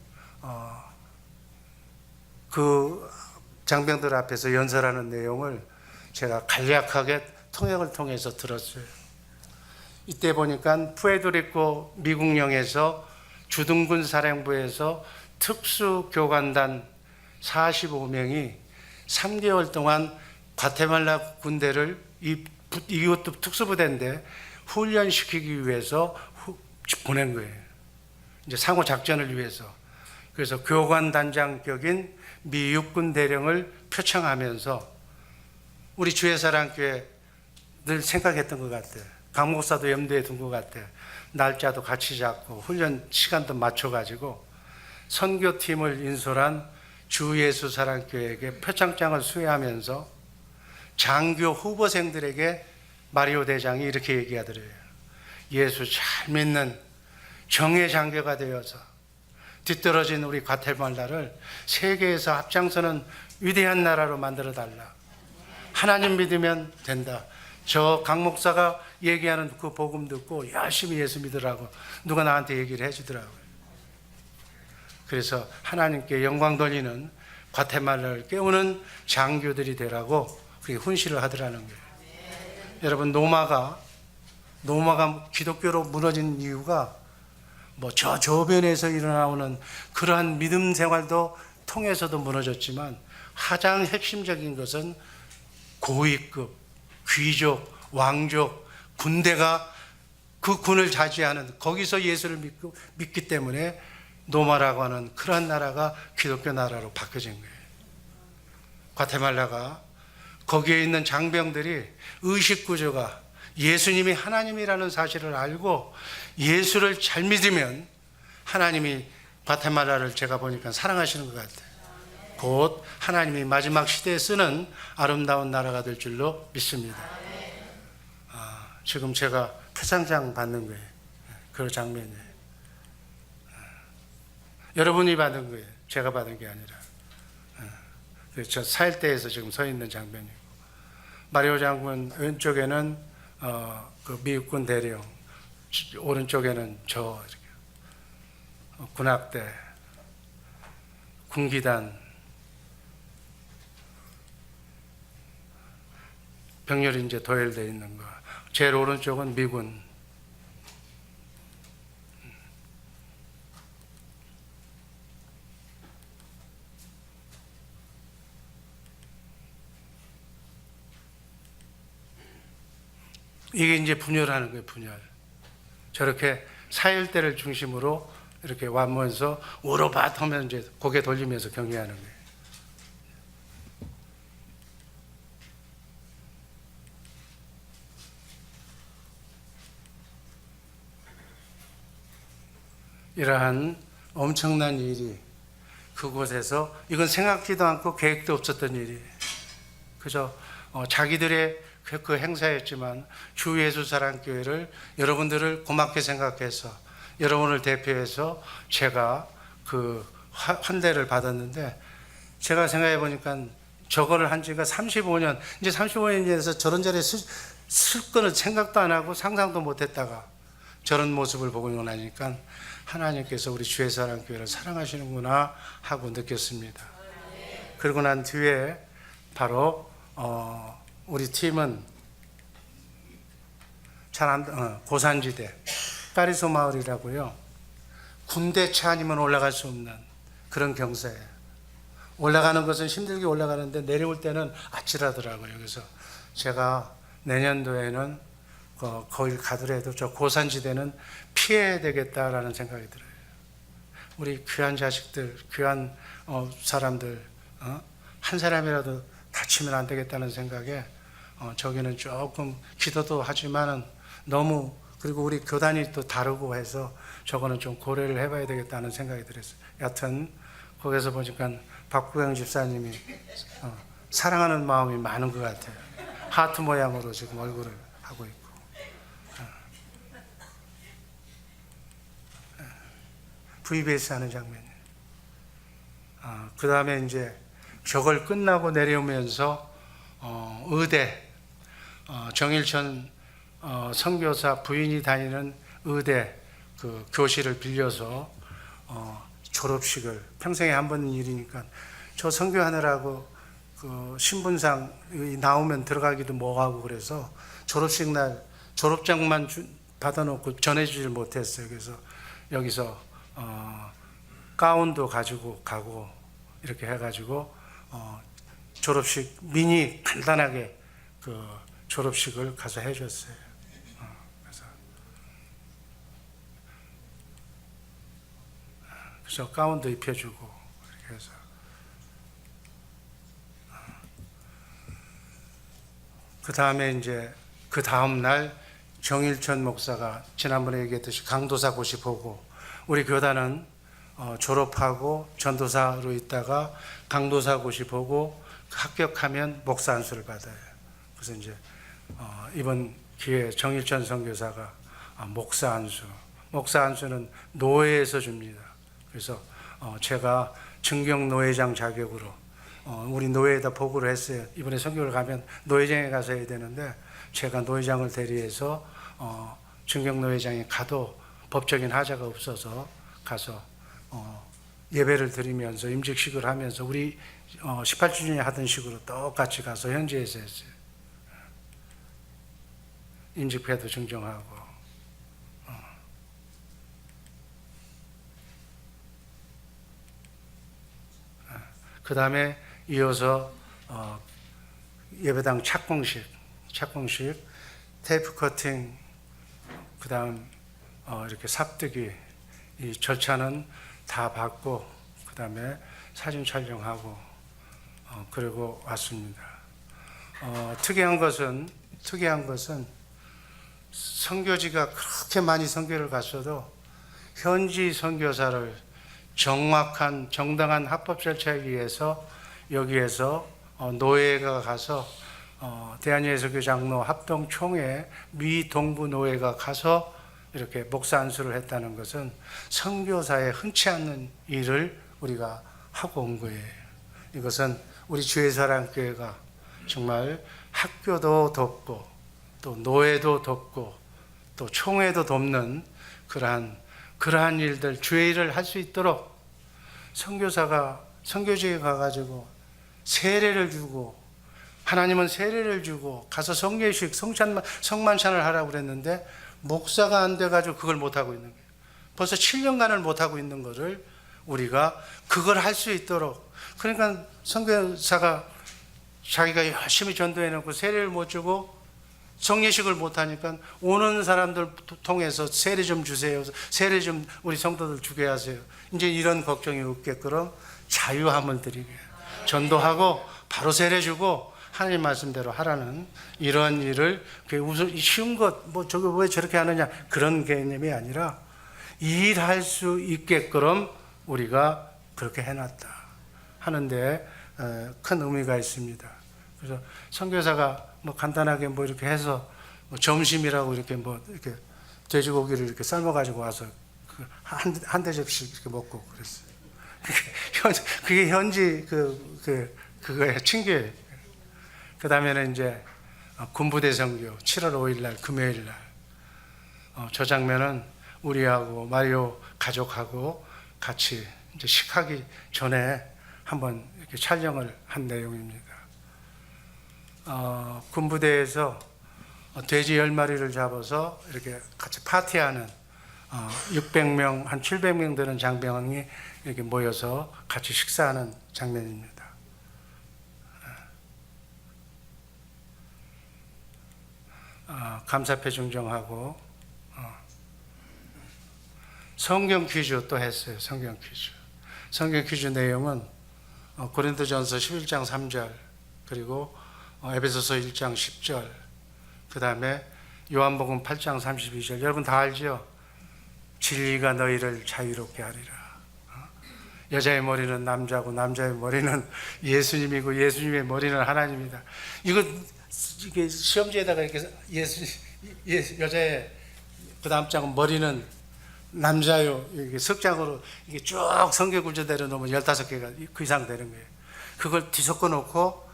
그 장병들 앞에서 연설하는 내용을 제가 간략하게 통역을 통해서 들었어요. 이때 보니까 푸에르토리코 미국령에서 주둔군 사령부에서 특수교관단 45명이 3개월 동안 과테말라 군대를 이것도 특수부대인데 훈련시키기 위해서 보낸 거예요. 이제 상호 작전을 위해서. 그래서 교관단장격인 미 육군 대령을 표창하면서 우리 주의사랑교회 늘 생각했던 것 같아요. 강 목사도 염두에 둔 것 같아요. 날짜도 같이 잡고 훈련 시간도 맞춰가지고 선교팀을 인솔한 주예수사랑교회에게 표창장을 수여하면서 장교 후보생들에게 마리오 대장이 이렇게 얘기하더래요. 예수 잘 믿는 정예 장교가 되어서 뒤떨어진 우리 과테말라를 세계에서 앞장서는 위대한 나라로 만들어 달라. 하나님 믿으면 된다. 저 강 목사가 얘기하는 그 복음 듣고 열심히 예수 믿으라고 누가 나한테 얘기를 해주더라고요. 그래서 하나님께 영광 돌리는 과테말라를 깨우는 장교들이 되라고 그렇게 훈시를 하더라는 거예요. 여러분, 노마가 기독교로 무너진 이유가 저 조변에서 일어나오는 그러한 믿음 생활도 통해서도 무너졌지만, 가장 핵심적인 것은 고위급, 귀족, 왕족, 군대가 그 군을 자지하는, 거기서 예수를 믿기 때문에 노마라고 하는 그러한 나라가 기독교 나라로 바뀌어진 거예요. 과테말라가 거기에 있는 장병들이 의식구조가 예수님이 하나님이라는 사실을 알고 예수를 잘 믿으면 하나님이 과테말라를 제가 보니까 사랑하시는 것 같아요. 곧 하나님이 마지막 시대에 쓰는 아름다운 나라가 될 줄로 믿습니다. 지금 제가 표창장 받는 거예요. 그 장면이에요. 여러분이 받은 거예요. 제가 받은 게 아니라. 저 사일대에서 지금 서 있는 장면이고, 마리오 장군 왼쪽에는 그 미국군 대령, 오른쪽에는 저 이렇게 군악대, 군기단, 병렬이 이제 도열되어 있는 거. 제일 오른쪽은 미군. 이게 이제 분열하는 거예요, 분열. 저렇게 사일대를 중심으로 이렇게 와면서 오로밭 하면 이제 고개 돌리면서 경의하는 거예요. 이러한 엄청난 일이 그곳에서, 이건 생각지도 않고 계획도 없었던 일이, 그저 자기들의 그 행사였지만 주 예수 사랑교회를, 여러분들을 고맙게 생각해서 여러분을 대표해서 제가 그 환대를 받았는데, 제가 생각해 보니까 저거를 한 지가 35년, 이제 35년이 돼서 저런 자리에 쓸 거는 생각도 안 하고 상상도 못 했다가 저런 모습을 보고 나니까 하나님께서 우리 주의 사랑 교회를 사랑하시는구나 하고 느꼈습니다. 그러고 난 뒤에 바로 우리 팀은 고산지대 까리소 마을이라고요. 군대차 아니면 올라갈 수 없는 그런 경사예요. 올라가는 것은 힘들게 올라가는데 내려올 때는 아찔하더라고요. 그래서 제가 내년도에는 거길 가더라도 저 고산지대는 피해야 되겠다라는 생각이 들어요. 우리 귀한 자식들, 귀한 사람들, 한 사람이라도 다치면 안 되겠다는 생각에 저기는 조금 기도도 하지만은 너무, 그리고 우리 교단이 또 다르고 해서 저거는 좀 고려를 해봐야 되겠다는 생각이 들었어요. 여튼 거기서 보니까 박구영 집사님이 사랑하는 마음이 많은 것 같아요. 하트 모양으로 지금 얼굴을 하고 있고, VBS 하는 장면이에요. 그 다음에 이제 저걸 끝나고 내려오면서 의대, 정일천 선교사 부인이 다니는 의대 그 교실을 빌려서 졸업식을, 평생에 한 번 일이니까 저 선교하느라고 그 신분상 나오면 들어가기도 뭐하고 그래서 졸업식 날 졸업장만 받아놓고 전해주질 못했어요. 그래서 여기서 가운도 가지고 가고 이렇게 해가지고 졸업식 미니 간단하게 그 졸업식을 가서 해줬어요. 그래서 가운도 입혀주고 이렇게 해서 그 다음에 이제 그 다음 날 정일천 목사가 지난번에 얘기했듯이 강도사 고시 보고, 우리 교단은 졸업하고 전도사로 있다가 강도사 고시 보고 합격하면 목사 안수를 받아요. 그래서 이제 이번 기회에 정일천 선교사가 목사 안수는 노회에서 줍니다. 그래서 제가 증경 노회장 자격으로 우리 노회에다 보고를 했어요. 이번에 선교를 가면 노회장에 가서 해야 되는데, 제가 노회장을 대리해서 증경 노회장에 가도 법적인 하자가 없어서 가서 예배를 드리면서 임직식을 하면서 우리 18주년에 하던 식으로 똑같이 가서 현지에서 했어요. 임직회도 증정하고. 그 다음에 이어서 예배당 착공식, 테이프 커팅, 그 다음 이렇게 삽뜨기, 이 절차는 다 받고 그 다음에 사진 촬영하고 그리고 왔습니다. 특이한 것은 선교지가 그렇게 많이 선교를 갔어도 현지 선교사를 정확한 정당한 합법 절차에 의해서 여기에서 노회가 가서 대한예수교 장로 합동총회 미 동부 노회가 가서 이렇게 목사 안수를 했다는 것은 선교사에 흔치 않는 일을 우리가 하고 온 거예요. 이것은 우리 주의 사랑 교회가 정말 학교도 돕고 또 노회도 돕고 또 총회도 돕는 그러한 일들, 주의 일을 할 수 있도록 선교사가 선교지에 가가지고 세례를 주고, 하나님은 세례를 주고 가서 성례식, 성만찬을 하라고 그랬는데 목사가 안 돼가지고 그걸 못하고 있는 거예요. 벌써 7년간을 못하고 있는 거를 우리가 그걸 할 수 있도록, 그러니까 선교사가 자기가 열심히 전도해놓고 세례를 못 주고 성례식을 못하니까 오는 사람들 통해서 세례 좀 주세요, 세례 좀 우리 성도들 주게 하세요. 이제 이런 걱정이 없게끔 자유함을 드리게, 전도하고 바로 세례 주고 하나님 말씀대로 하라는 이런 일을, 우선 쉬운 것, 뭐 저거 왜 저렇게 하느냐 그런 개념이 아니라 일할 수 있게끔 우리가 그렇게 해놨다 하는데 큰 의미가 있습니다. 그래서 선교사가 뭐 간단하게 뭐 이렇게 해서 뭐 점심이라고 이렇게 뭐 이렇게 돼지고기를 이렇게 삶아가지고 와서 한 대접씩 이렇게 먹고 그랬어요. 그게 현지 그거에 친교예요. 그 다음에는 이제 군부대 선교 7월 5일 날 금요일 날 저 장면은 우리하고 마리오 가족하고 같이 이제 식하기 전에 한번 이렇게 촬영을 한 내용입니다. 군부대에서 돼지 10마리를 잡아서 이렇게 같이 파티하는 600명, 한 700명 되는 장병이 이렇게 모여서 같이 식사하는 장면입니다. 감사패 증정하고 성경 퀴즈 또 했어요. 성경 퀴즈. 성경 퀴즈 내용은 고린도전서 11장 3절 그리고 에베소서 1장 10절 그 다음에 요한복음 8장 32절 여러분 다 알죠? 진리가 너희를 자유롭게 하리라. 여자의 머리는 남자고 남자의 머리는 예수님이고 예수님의 머리는 하나님이다. 이게 시험지에다가 이렇게 여자의 그 다음 장은 머리는 남자요. 이게 석장으로 이게 쭉 성경 굴절 내려놓으면 15개가 그 이상 되는 거예요. 그걸 뒤섞어 놓고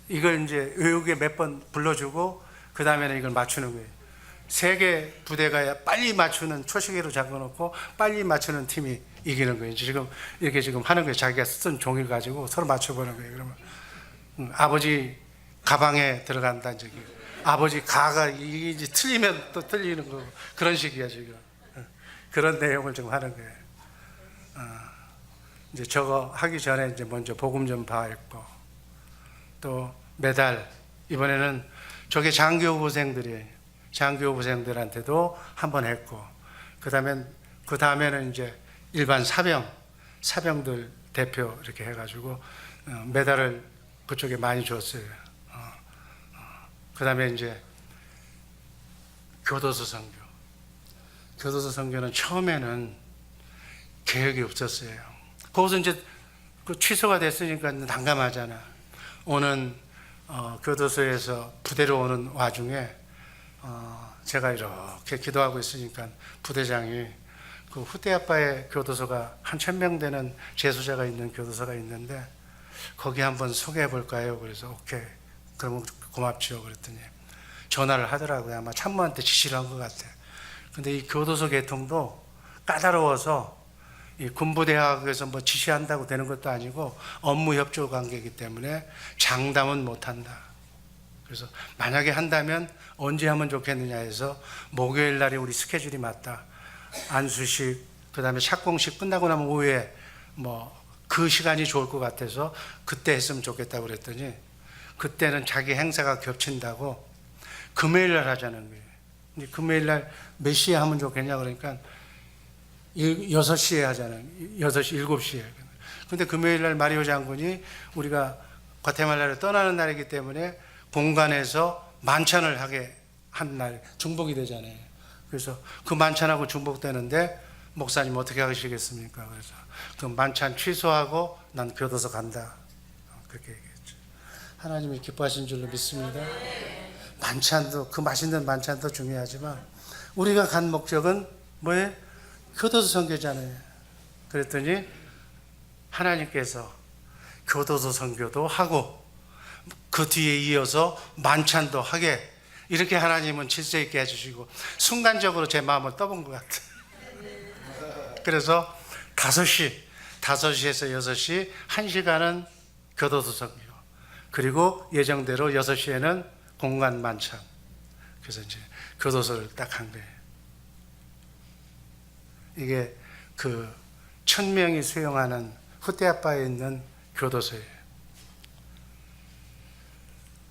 이걸 이제 외우게 몇 번 불러주고 그 다음에는 이걸 맞추는 거예요. 3개 부대가 빨리 맞추는 초시계로 잡아놓고 빨리 맞추는 팀이 이기는 거예요. 지금 이렇게 지금 하는 거예요. 자기가 쓴 종이 가지고 서로 맞춰보는 거예요. 그러면 아버지 가방에 들어간다는 적이 아버지 가가 이게 이제 틀리면 또 틀리는 거고 그런 식이야 지금. 그런 내용을 지금 하는 거예요. 이제 저거 하기 전에 이제 먼저 복음 전파했고 또 매달 이번에는 저게 장교부생들이에요. 장교부생들한테도 한번 했고 그 다음에는 이제 일반 사병들 대표 이렇게 해가지고 메달을 그쪽에 많이 줬어요. 그 다음에 이제 교도소 선교. 교도소 선교는 처음에는 계획이 없었어요. 거기서 이제 그 취소가 됐으니까 난감하잖아. 오는 교도소에서 부대로 오는 와중에 제가 이렇게 기도하고 있으니까 부대장이 그 후대아빠의 교도소가 한 1000명 되는 재수자가 있는 교도소가 있는데 거기 한번 소개해 볼까요? 그래서 오케이. 그러면 고맙죠. 그랬더니 전화를 하더라고요. 아마 참모한테 지시를 한 것 같아요. 근데 이 교도소 개통도 까다로워서 이 군부대학에서 뭐 지시한다고 되는 것도 아니고 업무 협조 관계이기 때문에 장담은 못 한다. 그래서 만약에 한다면 언제 하면 좋겠느냐 해서 목요일 날이 우리 스케줄이 맞다. 안수식, 그 다음에 착공식 끝나고 나면 오후에 뭐 그 시간이 좋을 것 같아서 그때 했으면 좋겠다고 그랬더니 그때는 자기 행사가 겹친다고 금요일 날 하자는 거예요. 근데 금요일 날 몇 시에 하면 좋겠냐 그러니까 6시에 하잖아요. 6시, 7시에. 근데 금요일 날 마리오 장군이 우리가 과테말라를 떠나는 날이기 때문에 공간에서 만찬을 하게 한 날, 중복이 되잖아요. 그래서 그 만찬하고 중복되는데 목사님 어떻게 하시겠습니까? 그래서 그 만찬 취소하고 난 교도소 간다. 그렇게 얘기했죠. 하나님이 기뻐하신 줄로 믿습니다. 만찬도, 그 맛있는 만찬도 중요하지만 우리가 간 목적은 뭐예요? 교도소 선교잖아요. 그랬더니 하나님께서 교도소 선교도 하고 그 뒤에 이어서 만찬도 하게 이렇게 하나님은 질서 있게 해주시고 순간적으로 제 마음을 떠본 것 같아요. 그래서 5시에서 6시 1시간은 교도소 선교 그리고 예정대로 6시에는 공간 만찬. 그래서 이제 교도소를 딱 한 거예요. 이게 그 1000명이 수용하는 후대아빠에 있는 교도소예요.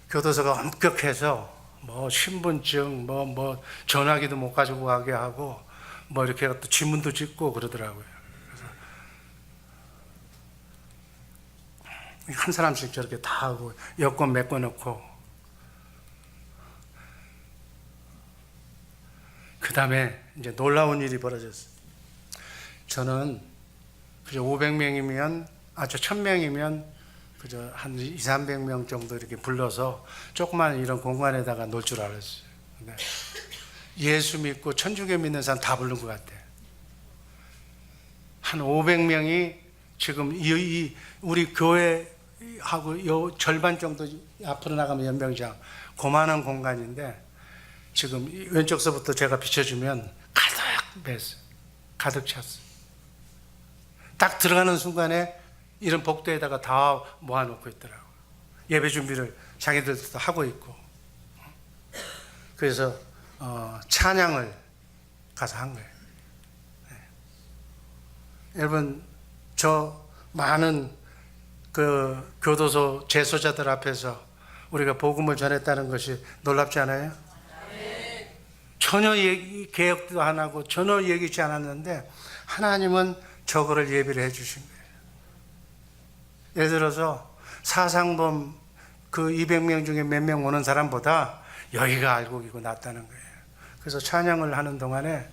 교도소가 엄격해서 뭐 신분증, 뭐 전화기도 못 가지고 가게 하고 뭐 이렇게 또 지문도 찍고 그러더라고요. 그래서 한 사람씩 저렇게 다 하고 여권 메꿔놓고 그 다음에 이제 놀라운 일이 벌어졌어요. 저는 그저 500명이면, 1000명이면 그저 한 200~300명 정도 이렇게 불러서 조그만 이런 공간에다가 놀 줄 알았어요. 근데 예수 믿고 천주교 믿는 사람 다 부른 것 같아. 한 500명이 지금 우리 교회하고 요 절반 정도 앞으로 나가면 연병장 고만한 공간인데 지금 왼쪽서부터 제가 비춰주면 가득 찼어요. 딱 들어가는 순간에 이런 복도에다가 다 모아놓고 있더라고요. 예배 준비를 자기들도 하고 있고. 그래서 찬양을 가서 한 거예요. 네. 여러분, 저 많은 그 교도소 재소자들 앞에서 우리가 복음을 전했다는 것이 놀랍지 않아요? 전혀 개혁도 안 하고 전혀 얘기치 않았는데 하나님은 저거를 예비를 해 주신 거예요. 예를 들어서 사상범 그 200명 중에 몇 명 오는 사람보다 여기가 알곡이고 낫다는 거예요. 그래서 찬양을 하는 동안에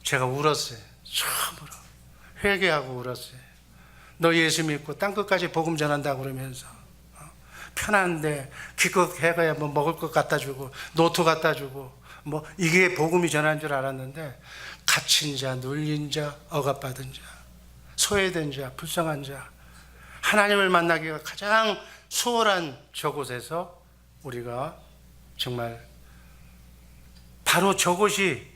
제가 울었어요. 처음으로 회개하고 울었어요. 너 예수 믿고 땅끝까지 복음 전한다고 그러면서 편한데 기껏 해가야 뭐 먹을 것 갖다 주고 노트 갖다 주고 뭐 이게 복음이 전한 줄 알았는데 갇힌 자, 눌린 자, 억압받은 자, 소외된 자, 불쌍한 자, 하나님을 만나기가 가장 수월한 저곳에서 우리가 정말 바로 저곳이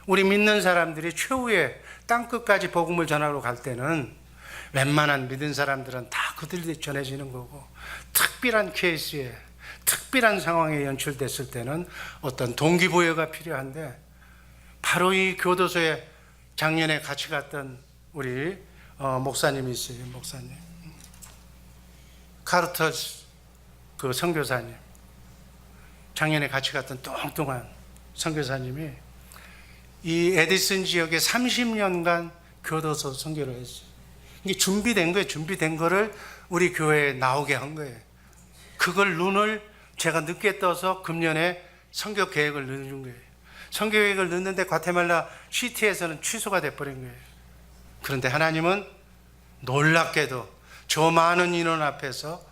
우리 믿는 사람들이 최후의 땅끝까지 복음을 전하러 갈 때는 웬만한 믿은 사람들은 다 그들이 전해지는 거고 특별한 케이스에 특별한 상황에 연출됐을 때는 어떤 동기부여가 필요한데 바로 이 교도소에 작년에 같이 갔던 우리 목사님이 있어요. 목사님 카르터스 그 선교사님 작년에 같이 갔던 뚱뚱한 선교사님이 이 에디슨 지역에 30년간 교도소 선교를 했어요. 이게 준비된 거예요. 준비된 거를 우리 교회에 나오게 한 거예요. 그걸 눈을 제가 늦게 떠서 금년에 선교 계획을 넣어준 거예요. 선교 계획을 넣는데 과테말라 시티에서는 취소가 돼버린 거예요. 그런데 하나님은 놀랍게도 저 많은 인원 앞에서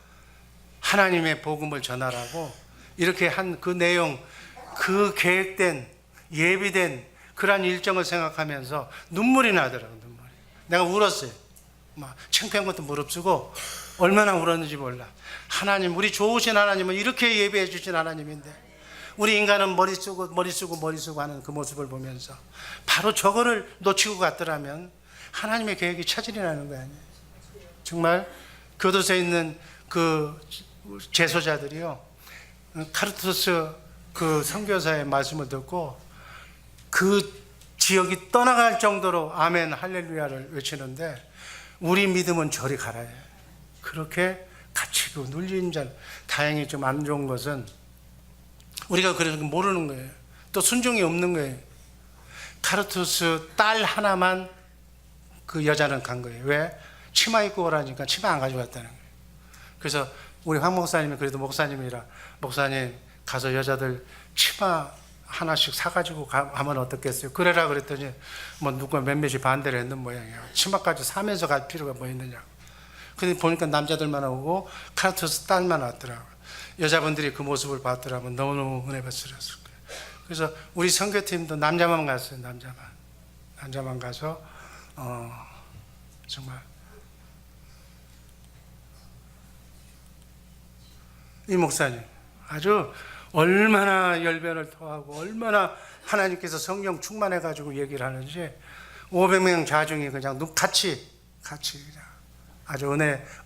하나님의 복음을 전하라고 이렇게 한 그 내용, 그 계획된 예비된 그러한 일정을 생각하면서 눈물이 나더라고요. 눈물이. 내가 울었어요. 막 창피한 것도 무릅쓰고 얼마나 울었는지 몰라. 하나님, 우리 좋으신 하나님은 이렇게 예배해 주신 하나님인데 우리 인간은 머리 쓰고 하는 그 모습을 보면서 바로 저거를 놓치고 갔더라면 하나님의 계획이 차질이 나는 거 아니에요. 정말 교도소에 있는 그 재소자들이요, 카르투스 그 선교사의 말씀을 듣고 그 지역이 떠나갈 정도로 아멘 할렐루야를 외치는데 우리 믿음은 저리 가라요. 그렇게 갇히고 눌린 자, 다행히 좀 안 좋은 것은 우리가 그래서 모르는 거예요. 또 순종이 없는 거예요. 카르투스 딸 하나만 그 여자는 간 거예요. 왜? 치마 입고 오라니까 치마 안 가져갔다는 거예요. 그래서 우리 황 목사님이 그래도 목사님이라 목사님 가서 여자들 치마 하나씩 사가지고 가면 어떻겠어요? 그래라 그랬더니 뭐 누가 몇몇이 반대를 했는 모양이에요. 치마까지 사면서 갈 필요가 뭐 있느냐고. 근데 보니까 남자들만 오고 카르투스 딸만 왔더라고요. 여자분들이 그 모습을 봤더라면 너무너무 은혜 받으셨을 거예요. 그래서 우리 선교팀도 남자만 갔어요. 남자만 가서 정말 이 목사님 아주 얼마나 열변을 토하고 얼마나 하나님께서 성령 충만해가지고 얘기를 하는지 500명 자중이 그냥 같이 그냥 아주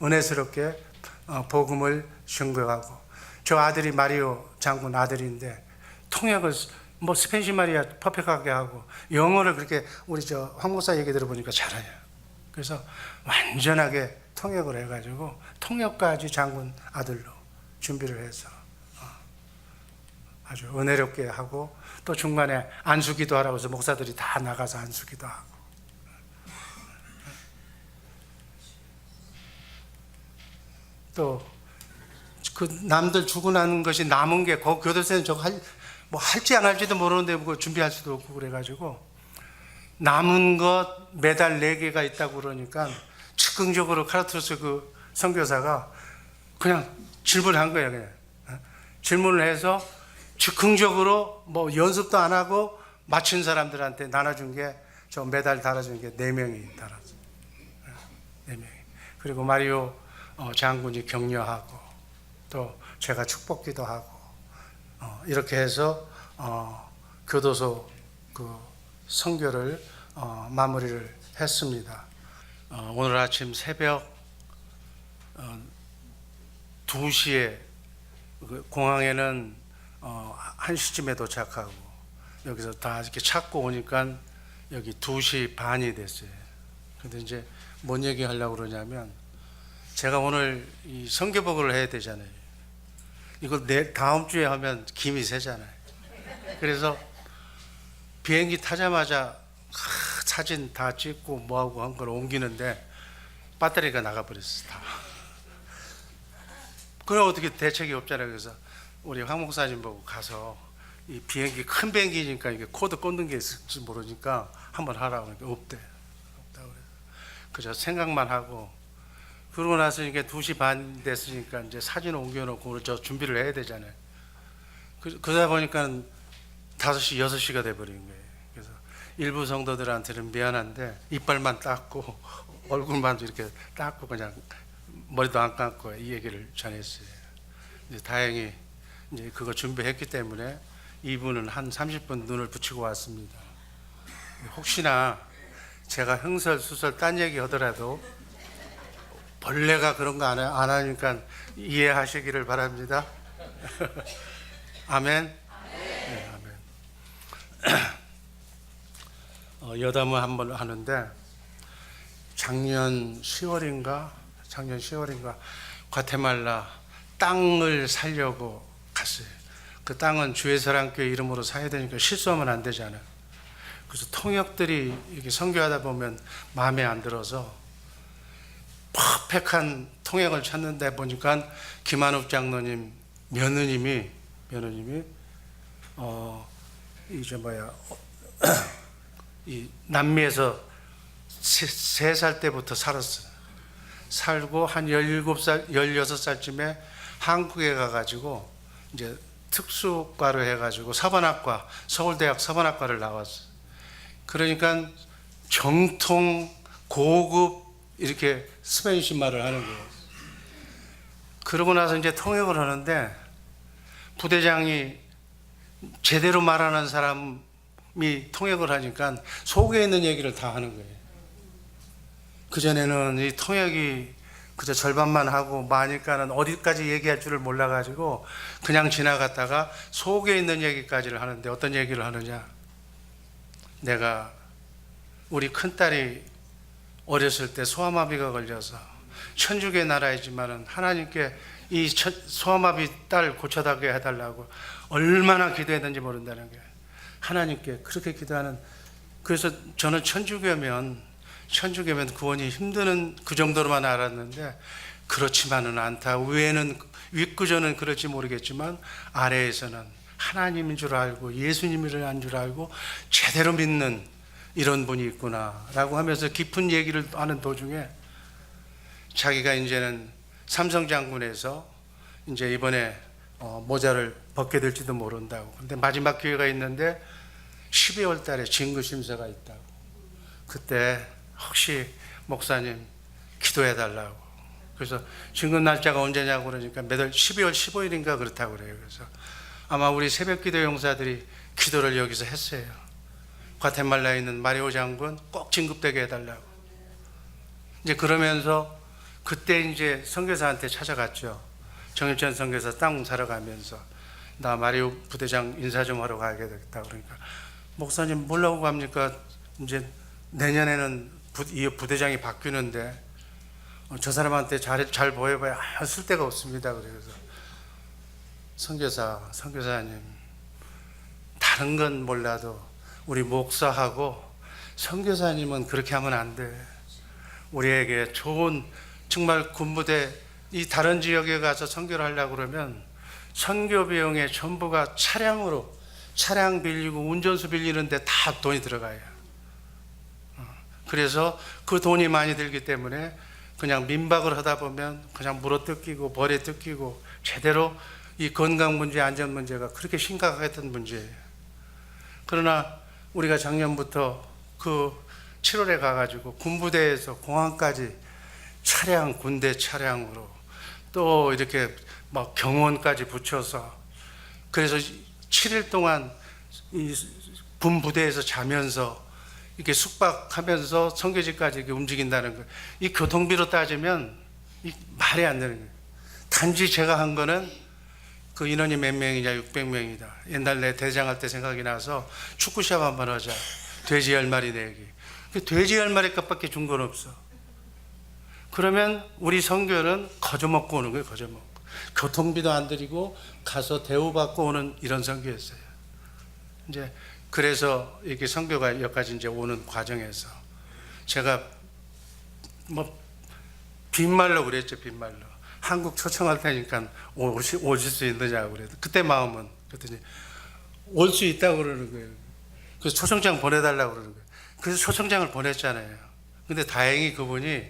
은혜스럽게 복음을 증거하고 저 아들이 마리오 장군 아들인데 통역을 뭐 스페니시 마리아 퍼펙트하게 하고 영어를 그렇게 우리 저 황 목사 얘기 들어보니까 잘해요. 그래서 완전하게 통역을 해가지고 통역까지 장군 아들로 준비를 해서 아주 은혜롭게 하고 또 중간에 안수기도 하라고 해서 목사들이 다 나가서 안수기도 하고 또 그 남들 주고 난 것이 남은 게 교도소에는 저거 뭐 할지 안 할지도 모르는데 뭐 준비할 수도 없고 그래가지고 남은 것 매달 4개가 있다고 그러니까 즉흥적으로 카르투스 그 선교사가 그냥 질문한 거예요. 그냥 질문을 해서 즉흥적으로 뭐 연습도 안 하고 맞춘 사람들한테 나눠준 게 저 메달 달아준 게 4명이 달았어요. 4명이. 그리고 마리오 장군이 격려하고 또 제가 축복기도 하고 이렇게 해서 교도소 그 선교를 마무리를 했습니다. 오늘 아침 새벽 2시에 공항에는 1시쯤에 도착하고 여기서 다 이렇게 찾고 오니까 여기 2시 반이 됐어요. 근데 이제 뭔 얘기 하려고 그러냐면 제가 오늘 이 선교복을 해야 되잖아요. 이거 다음 주에 하면 김이 새잖아요. 그래서 비행기 타자마자 사진 다 찍고 뭐하고 한 걸 옮기는데 배터리가 나가버렸어 다. 그럼 어떻게 대책이 없잖아요. 그래서 우리 황 목사님 보고 가서 이 비행기 큰 비행기니까 이게 코드 꽂는 게 있을지 모르니까 한번 하라고 하니까 없대. 없다고 그래서 그저 생각만 하고 그러고 나서 이게 2시 반 됐으니까 이제 사진 옮겨놓고 저 준비를 해야 되잖아요. 그러다 보니까 5시, 6시가 돼버린 거예요. 그래서 일부 성도들한테는 미안한데 이빨만 닦고 얼굴만 이렇게 닦고 그냥 머리도 안 감고 이 얘기를 전했어요. 이제 다행히 이제 그거 준비했기 때문에 이분은 한 30분 눈을 붙이고 왔습니다. 혹시나 제가 흥설수설 딴 얘기 하더라도 벌레가 그런 거 안 하니까 이해하시기를 바랍니다. 아멘. 네, 아멘. 여담을 한번 하는데 작년 10월인가 과테말라 땅을 사려고 갔어요. 그 땅은 주의 사랑교회 이름으로 사야 되니까 실수하면 안 되잖아요. 그래서 통역들이 이렇게 선교하다 보면 마음에 안 들어서 퍼펙트한 통역을 찾는데 보니까 김한욱 장로님 며느님이 이 남미에서 3살 때부터 살고 한 17살, 16살쯤에 한국에 가가지고 이제 특수과로 해가지고 사관학과, 서울대학 사관학과를 나왔어요. 그러니까 정통 고급 이렇게 스페니시 말을 하는 거예요. 그러고 나서 이제 통역을 하는데 부대장이 제대로 말하는 사람이 통역을 하니까 속에 있는 얘기를 다 하는 거예요. 그전에는 이 통역이 그저 절반만 하고 마니까는 어디까지 얘기할 줄을 몰라가지고 그냥 지나갔다가 속에 있는 얘기까지를 하는데 어떤 얘기를 하느냐. 내가 우리 큰딸이 어렸을 때 소아마비가 걸려서 천주교 나라이지만은 하나님께 이 소아마비 딸 고쳐다게 해달라고 얼마나 기도했는지 모른다는 거예요. 하나님께 그렇게 기도하는. 그래서 저는 천주교면 구원이 힘드는 그 정도로만 알았는데 그렇지만은 않다. 윗구조는 그럴지 모르겠지만 아래에서는 하나님인 줄 알고 예수님을 안 줄 알고 제대로 믿는 이런 분이 있구나라고 하면서 깊은 얘기를 하는 도중에 자기가 이제는 삼성장군에서 이제 이번에 모자를 벗게 될지도 모른다고. 근데 마지막 기회가 있는데 12월 달에 진구심사가 있다고. 그때 혹시 목사님 기도해 달라고. 그래서 진급 날짜가 언제냐고 그러니까 매달 12월 15일인가 그렇다고 그래요. 그래서 아마 우리 새벽기도 용사들이 기도를 여기서 했어요. 과테말라에 있는 마리오 장군 꼭 진급되게 해달라고. 이제 그러면서 그때 이제 선교사한테 찾아갔죠. 정일천 선교사 땅 사러 가면서 나 마리오 부대장 인사 좀 하러 가야 되겠다. 그러니까 목사님 뭐라고 갑니까? 이제 내년에는 이 부대장이 바뀌는데 저 사람한테 잘 보여봐야 쓸 데가 없습니다. 그래서 선교사님 다른 건 몰라도 우리 목사하고 선교사님은 그렇게 하면 안 돼. 우리에게 좋은 정말 군부대 이 다른 지역에 가서 선교를 하려고 그러면 선교 비용의 전부가 차량 빌리고 운전수 빌리는데 다 돈이 들어가요. 그래서 그 돈이 많이 들기 때문에 그냥 민박을 하다 보면 그냥 물어 뜯기고 벌에 뜯기고 제대로 이 건강 문제, 안전 문제가 그렇게 심각했던 문제예요. 그러나 우리가 작년부터 그 7월에 가가지고 군부대에서 공항까지 차량, 군대 차량으로 또 이렇게 막 경호원까지 붙여서 그래서 7일 동안 이 군부대에서 자면서 이렇게 숙박하면서 선교지까지 이렇게 움직인다는 거. 이 교통비로 따지면 이 말이 안 되는 거예요. 단지 제가 한 거는 그 인원이 몇 명이냐, 600명이다. 옛날 내 대장할 때 생각이 나서 축구 시합 한번 하자. 돼지 10마리 내기. 그 돼지 10마리 값밖에 준 건 없어. 그러면 우리 선교는 거저먹고 오는 거예요, 거저먹고. 교통비도 안 드리고 가서 대우받고 오는 이런 선교였어요. 이제 그래서 이렇게 선교가 여기까지 이제 오는 과정에서 제가 뭐 빈말로 그랬죠, 빈말로. 한국 초청할 테니까 오실 수 있느냐고 그래도 그때 마음은 그랬더니 올 수 있다고 그러는 거예요. 그래서 초청장 보내달라고 그러는 거예요. 그래서 초청장을 보냈잖아요. 근데 다행히 그분이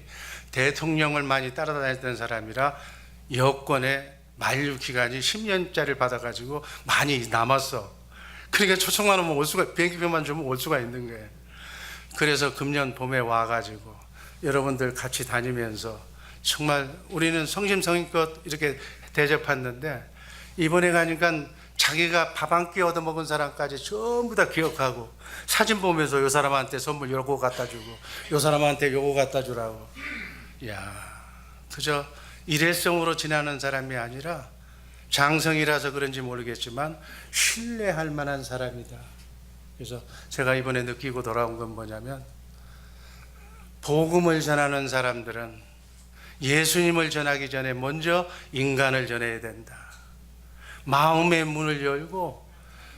대통령을 많이 따라다녔던 사람이라 여권에 만료 기간이 10년짜리를 받아가지고 많이 남았어. 그러니까 초청만 오면 올 수가, 비행기표만 주면 올 수가 있는 거예요. 그래서 금년 봄에 와가지고 여러분들 같이 다니면서 정말 우리는 성심성의껏 이렇게 대접했는데 이번에 가니까 자기가 밥 한 끼 얻어먹은 사람까지 전부 다 기억하고 사진 보면서 요 사람한테 선물 요거 갖다 주고 요 사람한테 요거 갖다 주라고. 이야, 그저 일회성으로 지나는 사람이 아니라 장성이라서 그런지 모르겠지만 신뢰할 만한 사람이다. 그래서 제가 이번에 느끼고 돌아온 건 뭐냐면 복음을 전하는 사람들은 예수님을 전하기 전에 먼저 인간을 전해야 된다. 마음의 문을 열고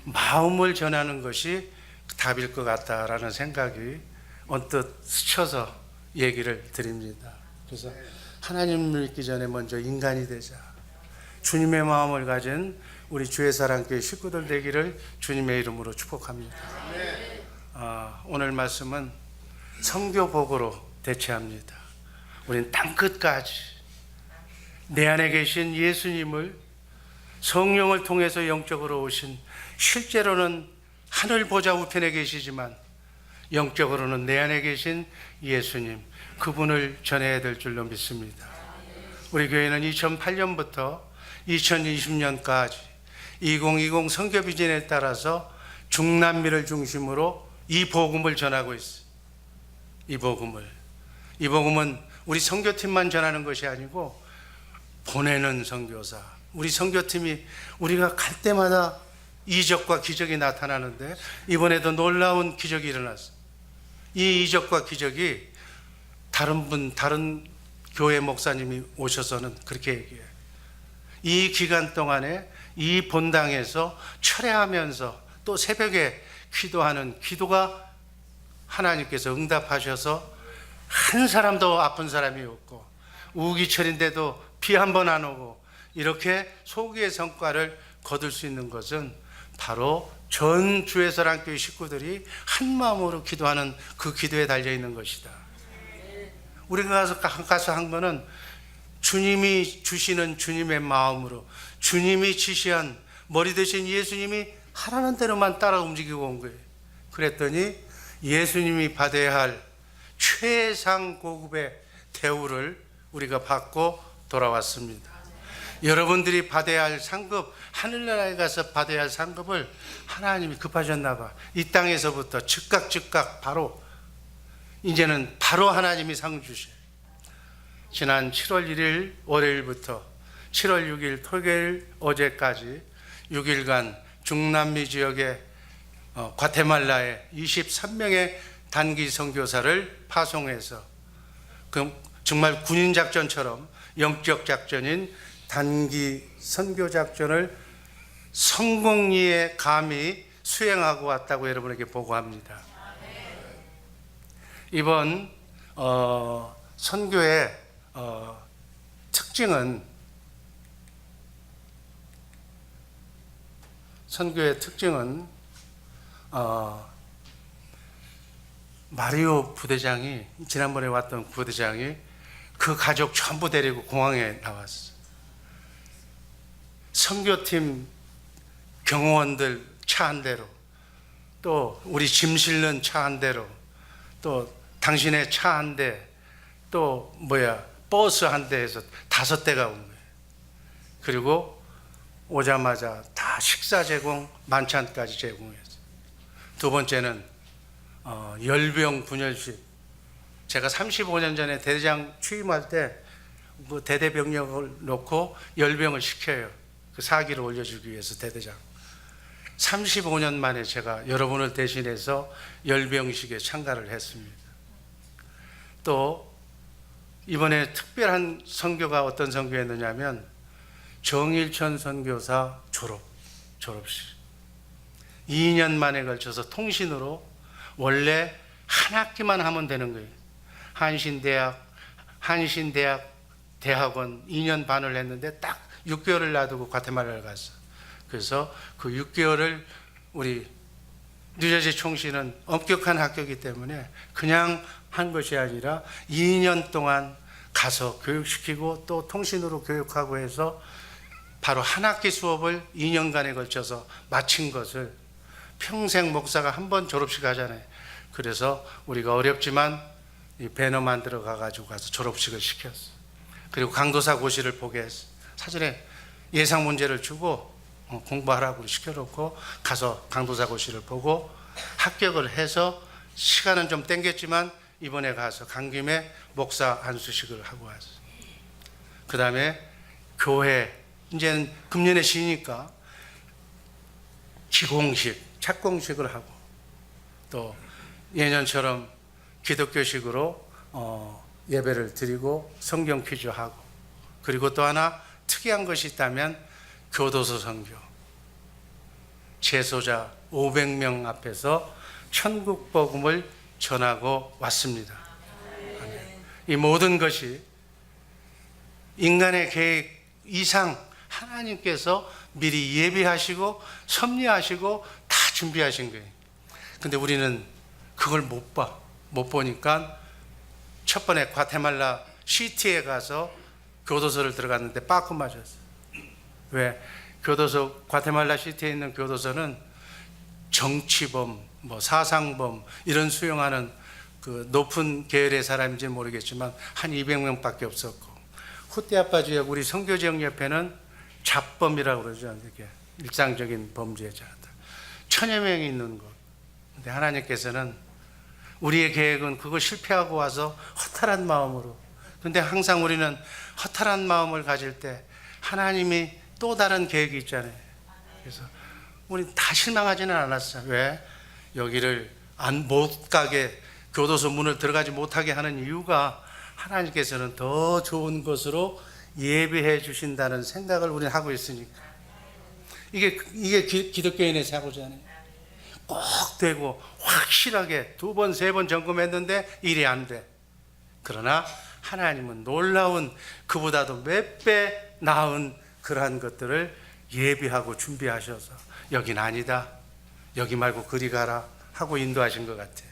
마음을 전하는 것이 답일 것 같다라는 생각이 언뜻 스쳐서 얘기를 드립니다. 그래서 하나님을 믿기 전에 먼저 인간이 되자. 주님의 마음을 가진 우리 주의 사랑교회 식구들 되기를 주님의 이름으로 축복합니다. 오늘 말씀은 선교복으로 대체합니다. 우리는 땅끝까지 내 안에 계신 예수님을 성령을 통해서 영적으로 오신, 실제로는 하늘 보좌 우편에 계시지만 영적으로는 내 안에 계신 예수님, 그분을 전해야 될 줄로 믿습니다. 우리 교회는 2008년부터 2020년까지 2020 선교 비전에 따라서 중남미를 중심으로 이 복음을 전하고 있어요. 이 복음은 우리 선교팀만 전하는 것이 아니고 보내는 선교사, 우리 선교팀이 우리가 갈 때마다 이적과 기적이 나타나는데 이번에도 놀라운 기적이 일어났어요. 이 이적과 기적이 다른 교회 목사님이 오셔서는 그렇게 얘기해요. 이 기간 동안에 이 본당에서 철회하면서 또 새벽에 기도하는 기도가 하나님께서 응답하셔서 한 사람도 아픈 사람이 없고 우기철인데도 비 한 번 안 오고 이렇게 소기의 성과를 거둘 수 있는 것은 바로 전 주의 사랑교회 식구들이 한 마음으로 기도하는 그 기도에 달려 있는 것이다. 우리가 가서 한 거는 주님이 주시는 주님의 마음으로 주님이 지시한 머리 대신 예수님이 하라는 대로만 따라 움직이고 온 거예요. 그랬더니 예수님이 받아야 할 최상 고급의 대우를 우리가 받고 돌아왔습니다. 여러분들이 받아야 할 상급, 하늘나라에 가서 받아야 할 상급을 하나님이 급하셨나 봐. 이 땅에서부터 즉각 바로 이제는 바로 하나님이 상 주셔요. 지난 7월 1일 월요일부터 7월 6일 토요일 어제까지 6일간 중남미 지역의 과테말라에 23명의 단기 선교사를 파송해서 그 정말 군인 작전처럼 영적 작전인 단기 선교 작전을 성공리에 감히 수행하고 왔다고 여러분에게 보고합니다. 이번 선교의 특징은 마리오 부대장이 지난번에 왔던 부대장이 그 가족 전부 데리고 공항에 나왔어. 선교팀 경호원들 차 한 대로 또 우리 짐 실는 차 한 대로 또 당신의 차 한 대, 또 버스 한 대에서 5대가 온 거예요. 그리고 오자마자 다 식사 제공, 만찬까지 제공했어요. 두 번째는 열병 분열식. 제가 35년 전에 대대장 취임할 때 그 대대병력을 놓고 열병을 시켜요. 그 사기를 올려주기 위해서 대대장. 35년 만에 제가 여러분을 대신해서 열병식에 참가를 했습니다. 또 이번에 특별한 선교가 어떤 선교였느냐면 정일천 선교사 졸업식. 2년 만에 걸쳐서 통신으로 원래 한 학기만 하면 되는 거예요. 한신대학 대학원 2년 반을 했는데 딱 6개월을 놔두고 과테말라를 갔어. 그래서 그 6개월을 우리 뉴저지 총시는 엄격한 학교이기 때문에 그냥 한 것이 아니라 2년 동안 가서 교육시키고 또 통신으로 교육하고 해서 바로 한 학기 수업을 2년간에 걸쳐서 마친 것을 평생 목사가 한 번 졸업식 하잖아요. 그래서 우리가 어렵지만 이 배너 만들어 가가지고 가서 졸업식을 시켰어. 그리고 강도사 고시를 보게 했어. 사전에 예상 문제를 주고 공부하라고 시켜놓고 가서 강도사 고시를 보고 합격을 해서 시간은 좀 땡겼지만 이번에 가서 간 김에 목사 안수식을 하고 왔어. 그 다음에 교회 이제는 금년에 쉬니까 기공식, 착공식을 하고 또 예년처럼 기독교식으로 예배를 드리고 성경 퀴즈하고 그리고 또 하나 특이한 것이 있다면 교도소 선교. 재소자 500명 앞에서 천국 복음을 전하고 왔습니다. 이 모든 것이 인간의 계획 이상 하나님께서 미리 예비하시고 섭리하시고 다 준비하신 거예요. 근데 우리는 그걸 못 보니까 첫 번에 과테말라 시티에 가서 교도소를 들어갔는데 빠꾸 맞았어요. 왜? 과테말라 시티에 있는 교도소는 정치범, 사상범 이런 수용하는 그 높은 계열의 사람인지 모르겠지만 한 200명밖에 없었고 후띠아파 지역 우리 선교지역옆에는 잡범이라고 그러죠. 이렇게 일상적인 범죄자들 1000여 명이 있는 곳. 근데 하나님께서는 우리의 계획은 그거 실패하고 와서 허탈한 마음으로. 근데 항상 우리는 허탈한 마음을 가질 때 하나님이 또 다른 계획이 있잖아요. 그래서 우리 다 실망하지는 않았어요. 왜? 여기를 못 가게 교도소 문을 들어가지 못하게 하는 이유가 하나님께서는 더 좋은 것으로 예비해 주신다는 생각을 우리는 하고 있으니까. 이게 기독교인의 사고잖아요. 꼭 되고 확실하게 2번, 3번 점검했는데 일이 안 돼. 그러나 하나님은 놀라운 그보다도 몇 배 나은 그러한 것들을 예비하고 준비하셔서 여긴 아니다. 여기 말고 그리 가라 하고 인도하신 것 같아요.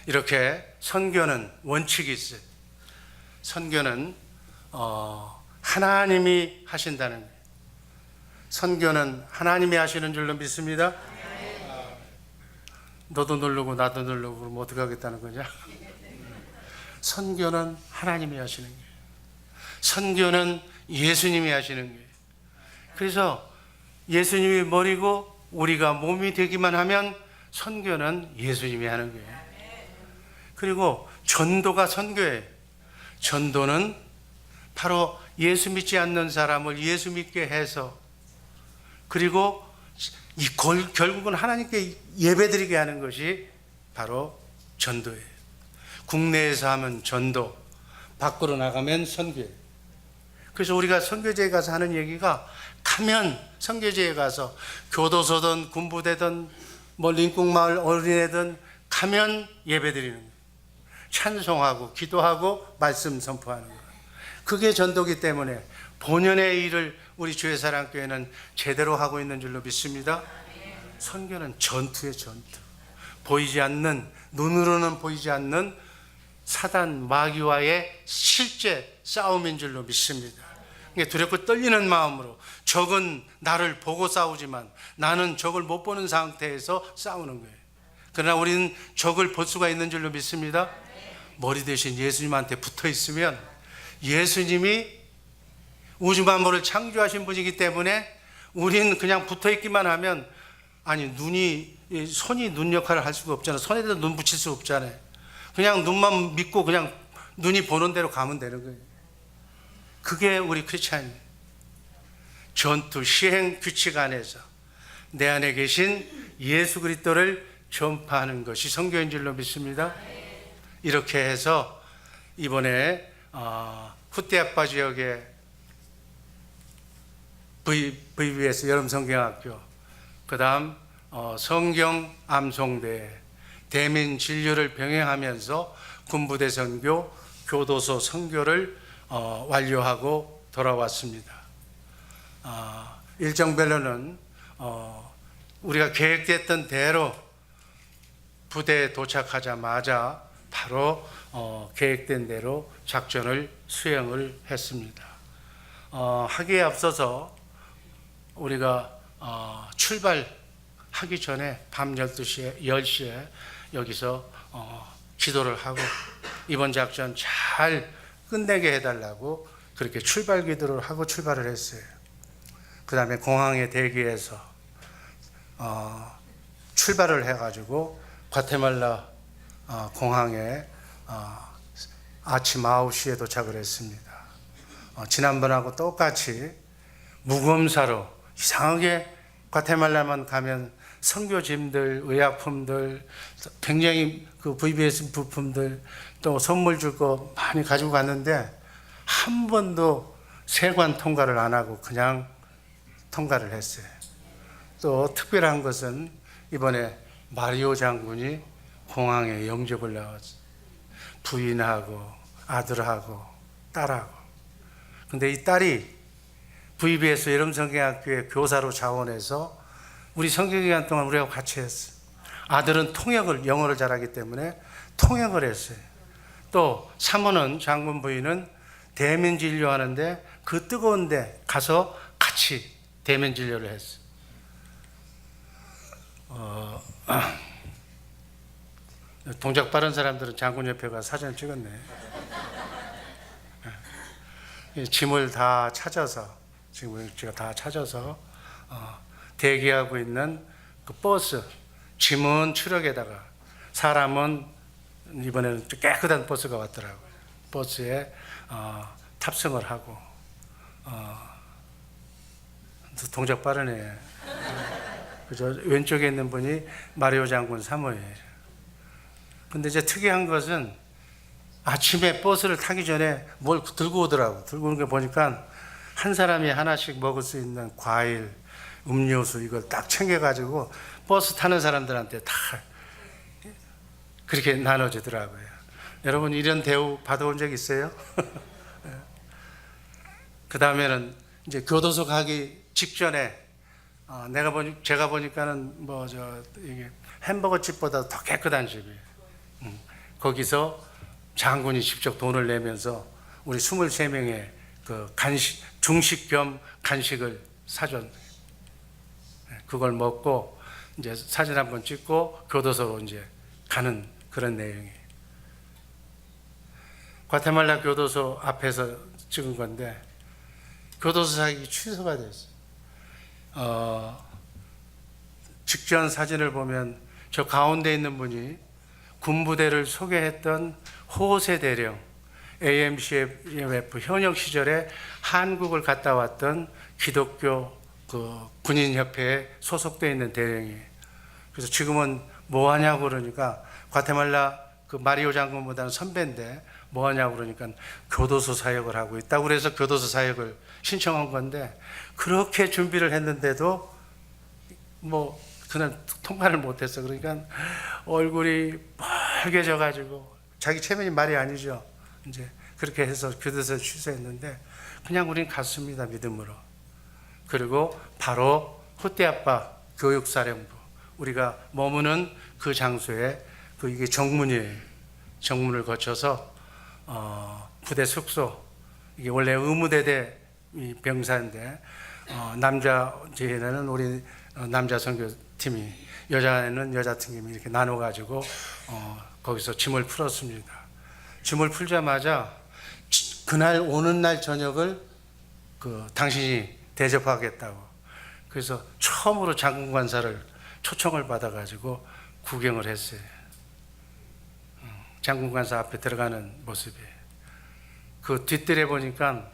이렇게 선교는 원칙이 있어요. 선교는 하나님이 하신다는 거예요. 선교는 하나님이 하시는 줄로 믿습니다. 너도 누르고 나도 누르고 그러면 어떻게 하겠다는 거냐? 선교는 하나님이 하시는 거예요. 선교는 예수님이 하시는 거예요. 그래서 예수님이 머리고 우리가 몸이 되기만 하면 선교는 예수님이 하는 거예요. 그리고 전도가 선교예요. 전도는 바로 예수 믿지 않는 사람을 예수 믿게 해서 그리고 결국은 하나님께 예배드리게 하는 것이 바로 전도예요. 국내에서 하면 전도, 밖으로 나가면 선교예요. 그래서 우리가 선교제에 가서 하는 얘기가 가면 선교제에 가서 교도소든 군부대든 링국마을 어린애든 가면 예배드리는 거예요. 찬송하고 기도하고 말씀 선포하는 거예요. 그게 전도기 때문에 본연의 일을 우리 주의사랑교회는 제대로 하고 있는 줄로 믿습니다. 선교는 전투의 전투. 보이지 않는, 눈으로는 보이지 않는 사단 마귀와의 실제 싸움인 줄로 믿습니다. 두렵고 떨리는 마음으로 적은 나를 보고 싸우지만 나는 적을 못 보는 상태에서 싸우는 거예요. 그러나 우리는 적을 볼 수가 있는 줄로 믿습니다. 머리 대신 예수님한테 붙어 있으면 예수님이 우주 만물을 창조하신 분이기 때문에 우리는 그냥 붙어 있기만 하면, 아니 손이 눈 역할을 할 수가 없잖아. 손에다 눈 붙일 수 없잖아요. 그냥 눈만 믿고 그냥 눈이 보는 대로 가면 되는 거예요. 그게 우리 크리스찬 전투 시행 규칙 안에서 내 안에 계신 예수 그리스도를 전파하는 것이 선교인 줄로 믿습니다. 이렇게 해서 이번에 후대아빠 지역의 VBS 여름성경학교, 그 다음 성경 암송대, 대민 진료를 병행하면서 군부대 선교, 교도소 선교를 완료하고 돌아왔습니다. 일정별로는 우리가 계획됐던 대로 부대에 도착하자마자 바로 계획된 대로 작전을 수행을 했습니다. 하기에 앞서서 우리가 출발하기 전에 밤 12시에 10시에 여기서 기도를 하고 이번 작전 잘 끝내게 해달라고 그렇게 출발 기도를 하고 출발을 했어요. 그 다음에 공항에 대기해서 출발을 해가지고 과테말라 공항에 아침 9시에 도착을 했습니다. 지난번하고 똑같이 무검사로, 이상하게 과테말라만 가면 선교짐들, 의약품들, 굉장히 그 VBS 부품들 또 선물 줄 거 많이 가지고 갔는데 한 번도 세관 통과를 안 하고 그냥 통과를 했어요. 또 특별한 것은 이번에 마리오 장군이 공항에 영접을 나왔어요. 부인하고 아들하고 딸하고. 근데 이 딸이 VBS 여름성경학교의 교사로 자원해서 우리 성경기간 동안 우리하고 같이 했어요. 아들은 영어를 잘하기 때문에 통역을 했어요. 또 사모는 장군 부인은 대면 진료하는데 그 뜨거운 데 가서 같이 대면 진료를 했어요. 동작 빠른 사람들은 장군 옆에 가서 사진을 찍었네. 짐을 다 찾아서, 지금 제가 다 찾아서 대기하고 있는 그 버스, 짐은 트럭에다가, 사람은 이번에는 깨끗한 버스가 왔더라고요. 버스에 탑승을 하고, 동작 빠르네. 그저 왼쪽에 있는 분이 마리오 장군 사모예요. 근데 이제 특이한 것은 아침에 버스를 타기 전에 뭘 들고 오더라고. 들고 오는 거 보니까 한 사람이 하나씩 먹을 수 있는 과일, 음료수 이걸 딱 챙겨가지고 버스 타는 사람들한테 다 그렇게 나눠주더라고요. 여러분 이런 대우 받아온 적 있어요? 그 다음에는 이제 교도소 가기 직전에 제가 보니까는 이게 햄버거 집보다 더 깨끗한 집이에요. 거기서 장군이 직접 돈을 내면서 우리 23명의 그 중식 겸 간식을 사줬. 그걸 먹고 이제 사진 한번 찍고 교도소로 이제 가는 그런 내용이에요. 과테말라 교도소 앞에서 찍은 건데 교도소 사격이 취소가 됐어요. 직전 사진을 보면 저 가운데 있는 분이 군부대를 소개했던 호세 대령, AMCF 현역 시절에 한국을 갔다 왔던 기독교 그 군인협회에 소속되어 있는 대령이에요. 그래서 지금은 뭐 하냐고 그러니까 과테말라 그 마리오 장군보다는 선배인데 뭐 하냐고 그러니까 교도소 사역을 하고 있다고 그래서 교도소 사역을 신청한 건데 그렇게 준비를 했는데도 그날 통과를 못했어. 그러니까 얼굴이 빨개져 가지고 자기 체면이 말이 아니죠. 이제 그렇게 해서 교도소에 취소했는데 그냥 우린 갔습니다. 믿음으로. 그리고 바로 후대아빠 교육사령부, 우리가 머무는 그 장소에 이게 정문이에요. 정문을 거쳐서 부대 숙소, 이게 원래 의무대대 병사인데 남자 제에는 우리 남자 선교팀이, 여자는 여자팀이 이렇게 나눠가지고 거기서 짐을 풀었습니다. 짐을 풀자마자 그날 오는 날 저녁을 당신이 대접하겠다고. 그래서 처음으로 장군관사를 초청을 받아가지고 구경을 했어요. 장군관사 앞에 들어가는 모습이. 그 뒷뜰에 보니까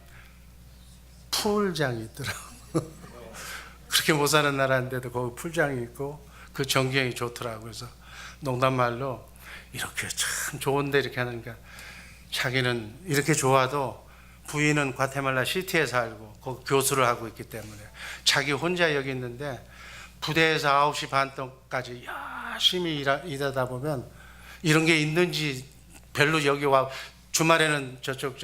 풀장이 있더라고요. 그렇게 못 사는 나라인데도 거기 풀장이 있고 그 전경이 좋더라고요. 그래서 농담말로 이렇게 참 좋은데 이렇게 하니까 자기는 이렇게 좋아도 부인은 과테말라 시티에 살고 거기 교수를 하고 있기 때문에 자기 혼자 여기 있는데 부대에서 9시 반 동까지 열심히 일하다 보면 이런 게 있는지 별로 여기 와 주말에는 저쪽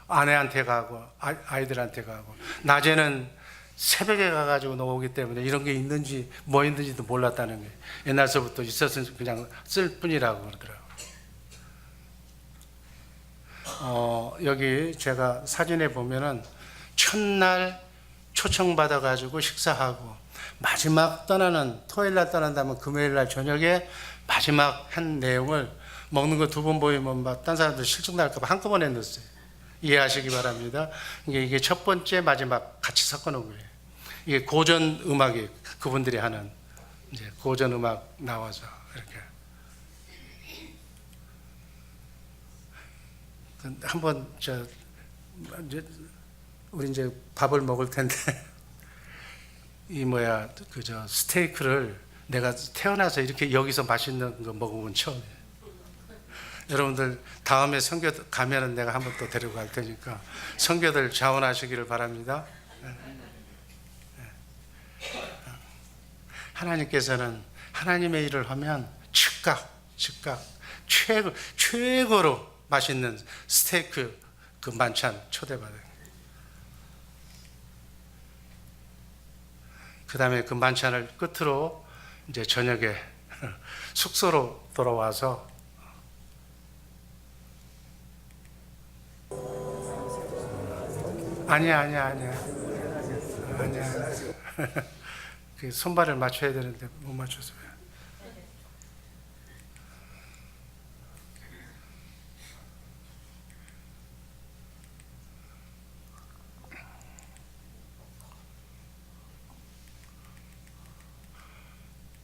아내한테 가고 아이들한테 가고 낮에는 새벽에 가가지고 오기 때문에 이런 게 있는지 뭐 있는지도 몰랐다는 게 옛날서부터 있었으면 그냥 쓸 뿐이라고 그러더라고요. 여기 제가 사진에 보면은 첫날 초청받아가지고 식사하고 마지막 떠나는 토요일날 떠난다면 금요일날 저녁에 마지막 한 내용을 먹는 거 두 번 보이면 막 딴 사람들 실증 날까봐 한꺼번에 넣었어요. 이해하시기 바랍니다. 이게 첫 번째 마지막 같이 섞어 놓은 거예요. 이게 고전 음악이 그분들이 하는 이제 고전 음악 나와서 이렇게 한번 우리 이제 밥을 먹을 텐데 이 스테이크를 내가 태어나서 이렇게 여기서 맛있는 거 먹어본 처음이에요. 여러분들 다음에 선교 가면은 내가 한번 또 데리고 갈 테니까 선교들 자원하시기를 바랍니다. 하나님께서는 하나님의 일을 하면 즉각 최고로 맛있는 스테이크 그 만찬 초대받아요. 그 다음에 그 만찬을 끝으로 이제 저녁에 숙소로 돌아와서 아니야. 그 손발을 맞춰야 되는데 못 맞춰서.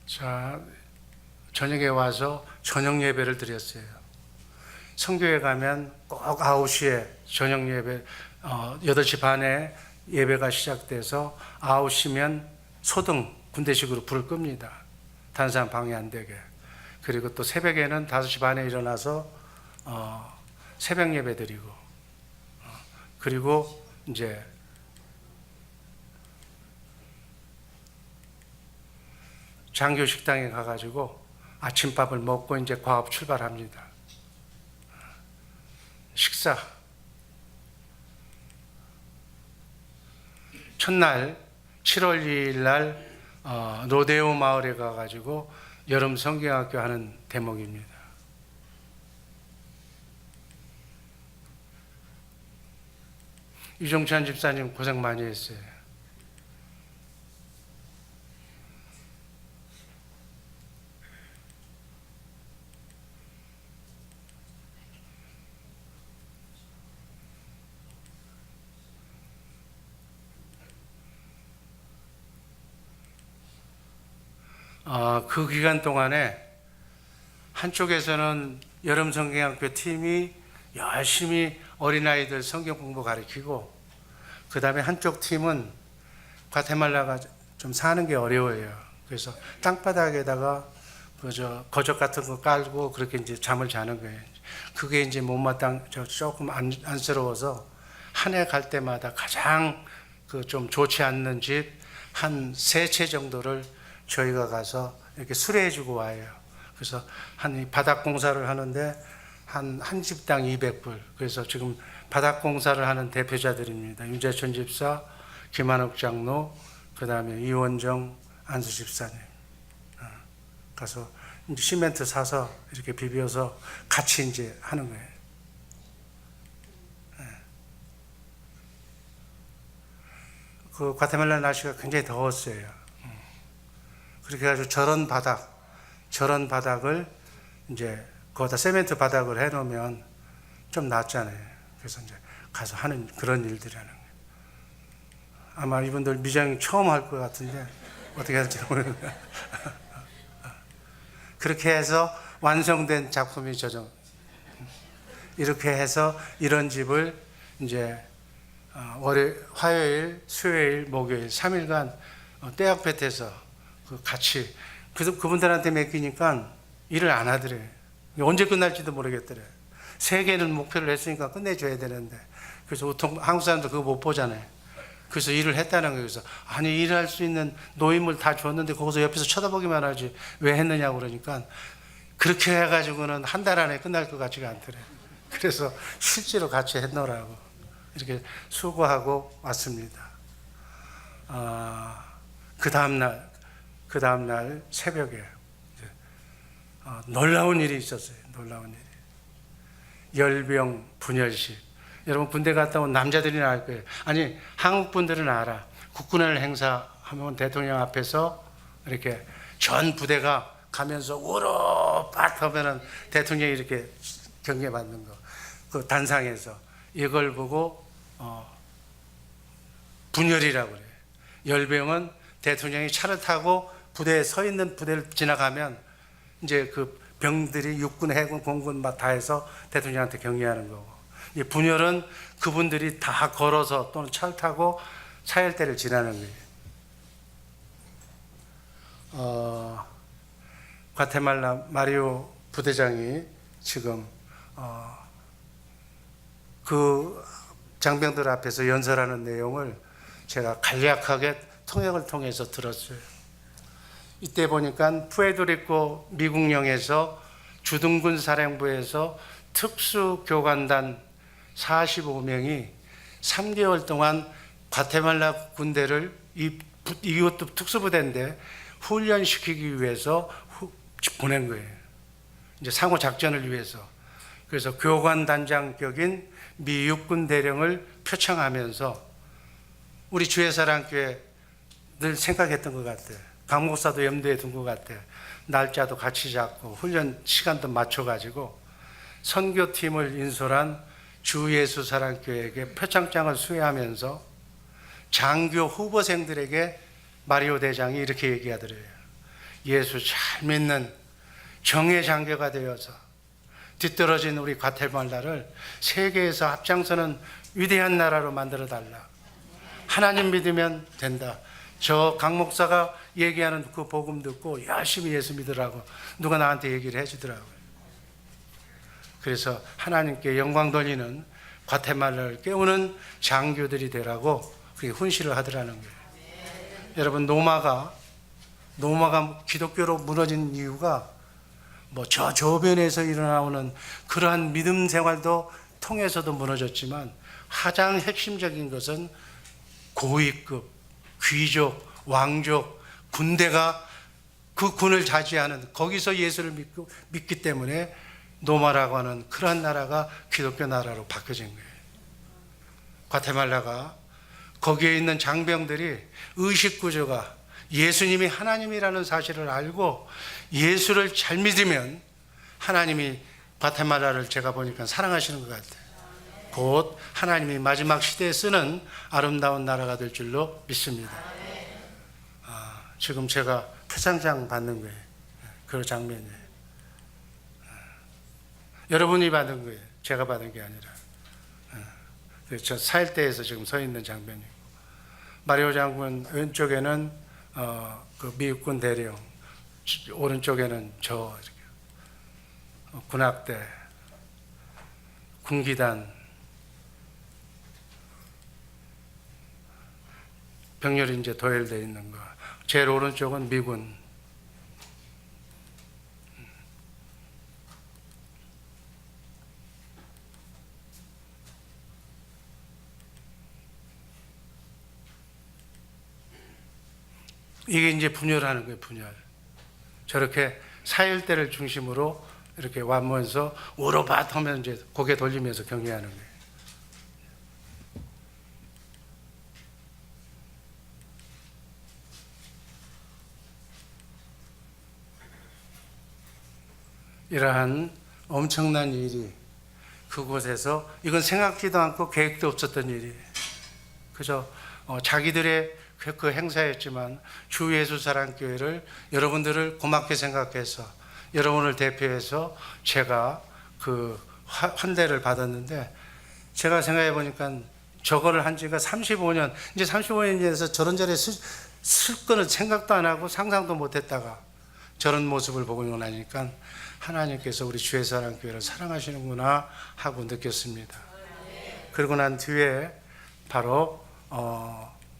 자, 저녁에 와서 저녁 예배를 드렸어요. 성교회 가면 꼭 9시에 저녁 예배, 8시 반에 예배가 시작돼서 9시면 소등 군대식으로 불을 끕니다. 다른 사람 방해 안 되게. 그리고 또 새벽에는 5시 반에 일어나서 새벽 예배 드리고 그리고 이제 장교 식당에 가가지고 아침밥을 먹고 이제 과업 출발합니다. 식사. 첫날 7월 2일 날 로데오 마을에 가가지고 여름 성경학교 하는 대목입니다. 유종찬 집사님 고생 많이 했어요. 그 기간 동안에 한쪽에서는 여름 성경학교 팀이 열심히 어린아이들 성경 공부 가르치고 그 다음에 한쪽 팀은 과테말라가 좀 사는 게 어려워요. 그래서 땅바닥에다가 거적 같은 거 깔고 그렇게 이제 잠을 자는 거예요. 그게 이제 못마땅 조금 안쓰러워서 한 해 갈 때마다 가장 좀 좋지 않는 집 한 3채 정도를 저희가 가서 이렇게 수리해주고 와요. 그래서 한 바닥 공사를 하는데 한 집당 200불. 그래서 지금 바닥 공사를 하는 대표자들입니다. 유재천 집사, 김한옥 장로, 그 다음에 이원정 안수 집사님. 가서 이제 시멘트 사서 이렇게 비벼서 같이 이제 하는 거예요. 그 과테말라 날씨가 굉장히 더웠어요. 그렇게 해가지고 저런 바닥을 이제 거기다 세멘트 바닥을 해놓으면 좀 낫잖아요. 그래서 이제 가서 하는 그런 일들이라는 거예요. 아마 이분들 미장 처음 할 것 같은데 어떻게 할지 모르겠어요. 그렇게 해서 완성된 작품이 저죠. 이렇게 해서 이런 집을 이제 화요일, 수요일, 목요일 3일간 떼약볕에서 같이 그분들한테 맡기니까 일을 안 하더래요. 언제 끝날지도 모르겠더래요. 세 개는 목표를 했으니까 끝내줘야 되는데, 그래서 보통 한국 사람들 그거 못 보잖아요. 그래서 일을 했다는 거예요. 그래서 아니, 일할 수 있는 노임을 다 줬는데 거기서 옆에서 쳐다보기만 하지 왜 했느냐고 그러니까, 그렇게 해가지고는 한 달 안에 끝날 것 같지가 않더래요. 그래서 실제로 같이 했노라고 이렇게 수고하고 왔습니다. 그 다음날 새벽에 놀라운 일이 있었어요. 놀라운 일이. 열병 분열식. 여러분 군대 갔다 온 남자들이나 알 거예요. 아니, 한국 분들은 알아. 국군의 행사하면 대통령 앞에서 이렇게 전 부대가 가면서 우르르 하면은 대통령이 이렇게 경례받는 거. 그 단상에서 이걸 보고 분열이라고 그래요. 열병은 대통령이 차를 타고 부대에 서 있는 부대를 지나가면 이제 그 병들이 육군, 해군, 공군 다 해서 대통령한테 경례하는 거고, 이 분열은 그분들이 다 걸어서 또는 차를 타고 사열대를 지나는 거예요. 과테말라 마리오 부대장이 지금 그 장병들 앞에서 연설하는 내용을 제가 간략하게 통역을 통해서 들었어요. 이때 보니까 푸에르토리코 미국령에서 주둔군 사령부에서 특수교관단 45명이 3개월 동안 과테말라 군대를, 이것도 특수부대인데 훈련시키기 위해서 보낸 거예요. 이제 상호 작전을 위해서. 그래서 교관단장격인 미 육군 대령을 표창하면서 우리 주의사랑교회 늘 생각했던 것 같아요. 강 목사도 염두에 둔 것 같아요. 날짜도 같이 잡고 훈련 시간도 맞춰가지고 선교팀을 인솔한 주예수사랑교회에게 표창장을 수여하면서 장교 후보생들에게 마리오 대장이 이렇게 얘기하더래요. 예수 잘 믿는 정예 장교가 되어서 뒤떨어진 우리 과테말라를 세계에서 앞장서는 위대한 나라로 만들어 달라. 하나님 믿으면 된다. 저 강 목사가 얘기하는 그 복음 듣고 열심히 예수 믿으라고 누가 나한테 얘기를 해주더라고요. 그래서 하나님께 영광 돌리는 과테말라를 깨우는 장교들이 되라고 그렇게 훈시를 하더라는 거예요. 여러분, 노마가 기독교로 무너진 이유가 뭐 저 조변에서 일어나오는 그러한 믿음 생활도 통해서도 무너졌지만, 가장 핵심적인 것은 고위급, 귀족, 왕족, 군대가 그 군을 자지하는, 거기서 예수를 믿기 때문에 노마라고 하는 그러한 나라가 기독교 나라로 바뀌어진 거예요. 과테말라가 거기에 있는 장병들이 의식구조가 예수님이 하나님이라는 사실을 알고 예수를 잘 믿으면 하나님이 과테말라를 제가 보니까 사랑하시는 것 같아요. 곧 하나님이 마지막 시대에 쓰는 아름다운 나라가 될 줄로 믿습니다. 지금 제가 표창장 받는 거예요. 그 장면이에요. 여러분이 받은 거예요. 제가 받은 게 아니라. 저 사일대에서 지금 서 있는 장면이고, 마리오 장군 왼쪽에는 그 미국군 대령, 오른쪽에는 저 이렇게 군악대, 군기단, 병렬이 이제 도열되어 있는 거. 제일 오른쪽은 미군. 이게 이제 분열하는 거예요, 분열. 저렇게 사일대를 중심으로 이렇게 와면서 우로밭 하면 이제 고개 돌리면서 경례하는 거예요. 이러한 엄청난 일이 그곳에서, 이건 생각지도 않고 계획도 없었던 일이, 그저 자기들의 그 행사였지만 주 예수사랑교회를, 여러분들을 고맙게 생각해서 여러분을 대표해서 제가 그 환대를 받았는데, 제가 생각해 보니까 저거를 한 지가 35년, 이제 35년이 돼서 저런 자리에 쓸 거는 생각도 안 하고 상상도 못 했다가 저런 모습을 보고 나니까 하나님께서 우리 주의 사랑교회를 사랑하시는구나 하고 느꼈습니다. 그러고 난 뒤에 바로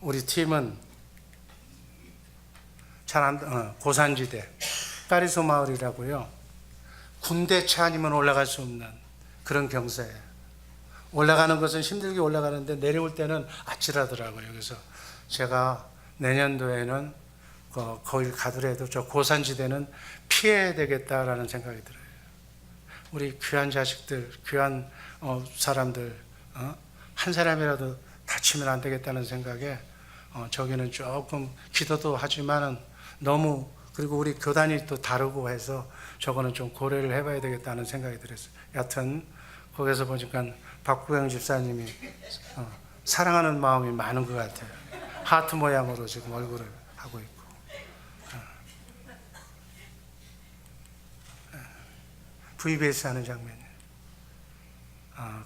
우리 팀은 고산지대 까리소 마을이라고요, 군대차 아니면 올라갈 수 없는 그런 경사예요. 올라가는 것은 힘들게 올라가는데 내려올 때는 아찔하더라고요. 그래서 제가 내년도에는 거길 가더라도 저 고산지대는 피해야 되겠다라는 생각이 들어요. 우리 귀한 자식들, 귀한 사람들, 한 사람이라도 다치면 안 되겠다는 생각에 저기는 조금 기도도 하지만은 너무, 그리고 우리 교단이 또 다르고 해서 저거는 좀 고려를 해봐야 되겠다는 생각이 들었어요. 여하튼 거기서 보니까 박구영 집사님이 사랑하는 마음이 많은 것 같아요. 하트 모양으로 지금 얼굴을 하고 있고, VBS 하는 장면이에요.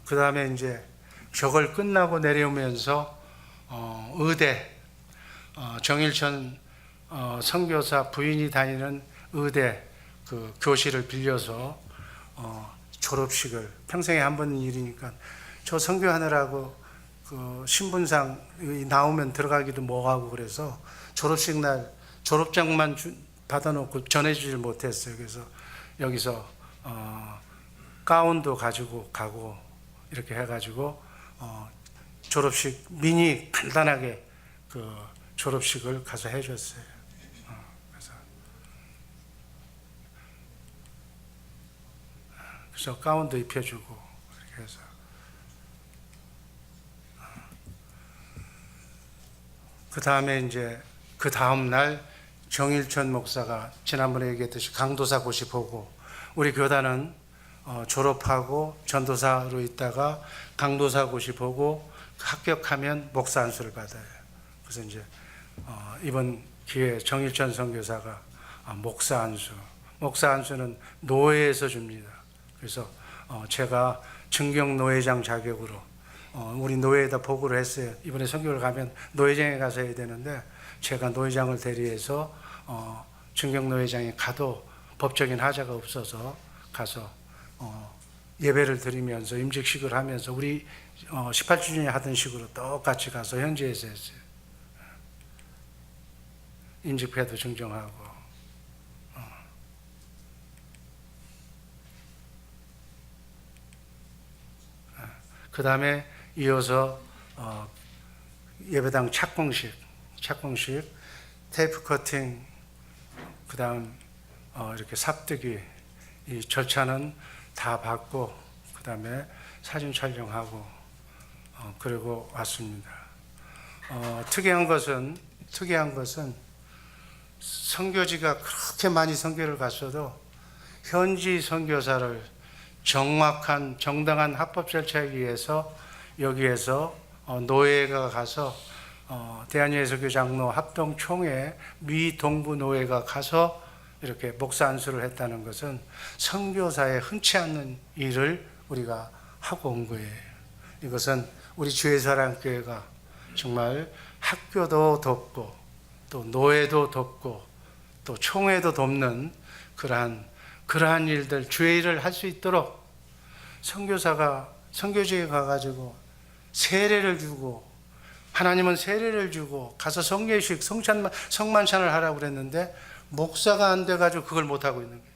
그 다음에 이제 저걸 끝나고 내려오면서 의대, 정일천 선교사 부인이 다니는 의대 그 교실을 빌려서 졸업식을, 평생에 한 번 일이니까 저 선교하느라고 그 신분상 나오면 들어가기도 뭐하고 그래서 졸업식 날 졸업장만 받아놓고 전해주질 못했어요. 그래서 여기서 가운도 가지고 가고 이렇게 해가지고 졸업식 미니 간단하게 그 졸업식을 가서 해줬어요. 그래서 가운도 입혀주고 이렇게 해서 그 다음에 이제 그 다음 날 정일천 목사가 지난번에 얘기했듯이 강도사 고시 보고, 우리 교단은 졸업하고 전도사로 있다가 강도사 고시 보고 합격하면 목사 안수를 받아요. 그래서 이제 이번 기회에 정일천 선교사가 목사 안수는 노회에서 줍니다. 그래서 제가 증경 노회장 자격으로 우리 노회에다 보고를 했어요. 이번에 선교를 가면 노회장에 가서 해야 되는데, 제가 노회장을 대리해서 증경 노회장에 가도 법적인 하자가 없어서 가서 예배를 드리면서 임직식을 하면서 우리 18주년에 하던 식으로 똑같이 가서 현지에서 했어요. 임직패도 증정하고. 그 다음에 이어서 예배당 착공식, 테이프 커팅, 그 다음 이렇게 삽뜨기, 이 절차는 다 받고 그 다음에 사진 촬영하고 그리고 왔습니다. 특이한 것은 선교지가 그렇게 많이 선교를 갔어도 현지 선교사를 정확한 정당한 합법 절차에 의해서 여기에서 노회가 가서 대한예수교 장로 합동총회 미 동부 노회가 가서 이렇게 목사 안수를 했다는 것은 선교사에 흔치 않는 일을 우리가 하고 온 거예요. 이것은 우리 주의 사랑교회가 정말 학교도 돕고 또 노회도 돕고 또 총회도 돕는 그러한 일들, 주의 일을 할 수 있도록 선교사가 선교지에 가가지고 세례를 주고, 하나님은 세례를 주고 가서 성례식, 성만찬을 하라고 그랬는데 목사가 안 돼가지고 그걸 못하고 있는 거예요.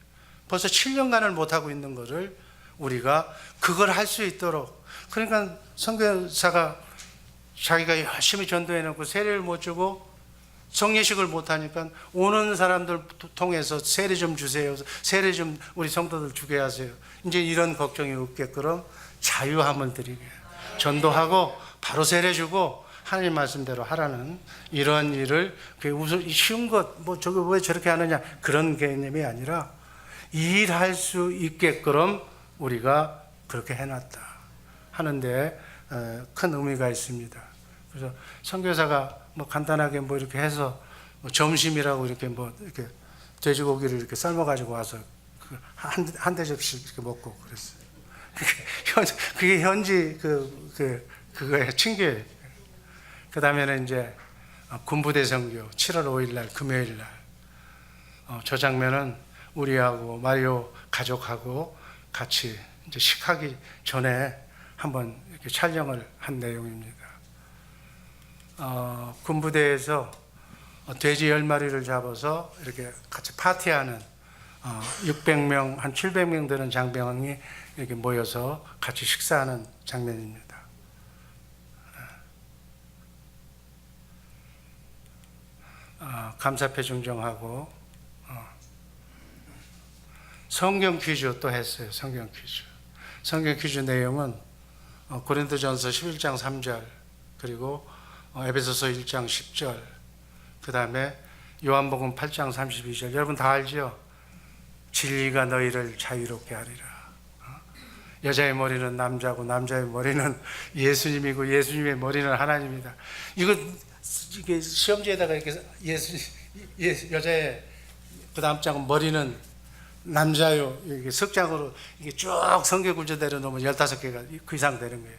벌써 7년간을 못하고 있는 거를 우리가 그걸 할 수 있도록, 그러니까 선교사가 자기가 열심히 전도해놓고 세례를 못 주고 성례식을 못하니까 오는 사람들 통해서 세례 좀 주세요, 세례 좀 우리 성도들 주게 하세요. 이제 이런 걱정이 없게끔 자유함을 드리게, 전도하고 바로 세례 주고 하나님 말씀대로 하라는 이러한 일을, 그게 우선 쉬운 것, 뭐 저거 왜 저렇게 하느냐 그런 개념이 아니라 일할 수 있게끔 우리가 그렇게 해놨다 하는데 큰 의미가 있습니다. 그래서 선교사가 뭐 간단하게 뭐 이렇게 해서 뭐 점심이라고 이렇게 뭐 이렇게 돼지고기를 이렇게 삶아가지고 와서 한 대접씩 이렇게 먹고 그랬어요. 그게 현지 그거의 층계예요. 그 다음에는 이제 군부대 선교 7월 5일 날 금요일 날 저 장면은 우리하고 마리오 가족하고 같이 이제 식하기 전에 한번 이렇게 촬영을 한 내용입니다. 군부대에서 돼지 10마리를 잡아서 이렇게 같이 파티하는 600명, 한 700명 되는 장병이 이렇게 모여서 같이 식사하는 장면입니다. 감사패 증정하고 성경 퀴즈 또 했어요. 성경 퀴즈. 성경 퀴즈 내용은 고린도전서 11장 3절 그리고 에베소서 1장 10절 그 다음에 요한복음 8장 32절 여러분 다 알죠? 진리가 너희를 자유롭게 하리라. 여자의 머리는 남자고 남자의 머리는 예수님이고 예수님의 머리는 하나님이다. 이게 시험지에다가 이렇게 여자의 그 다음 장은 머리는 남자요. 이게 석장으로 이게 쭉 성경 구조대로 놓으면 15개가 그 이상 되는 거예요.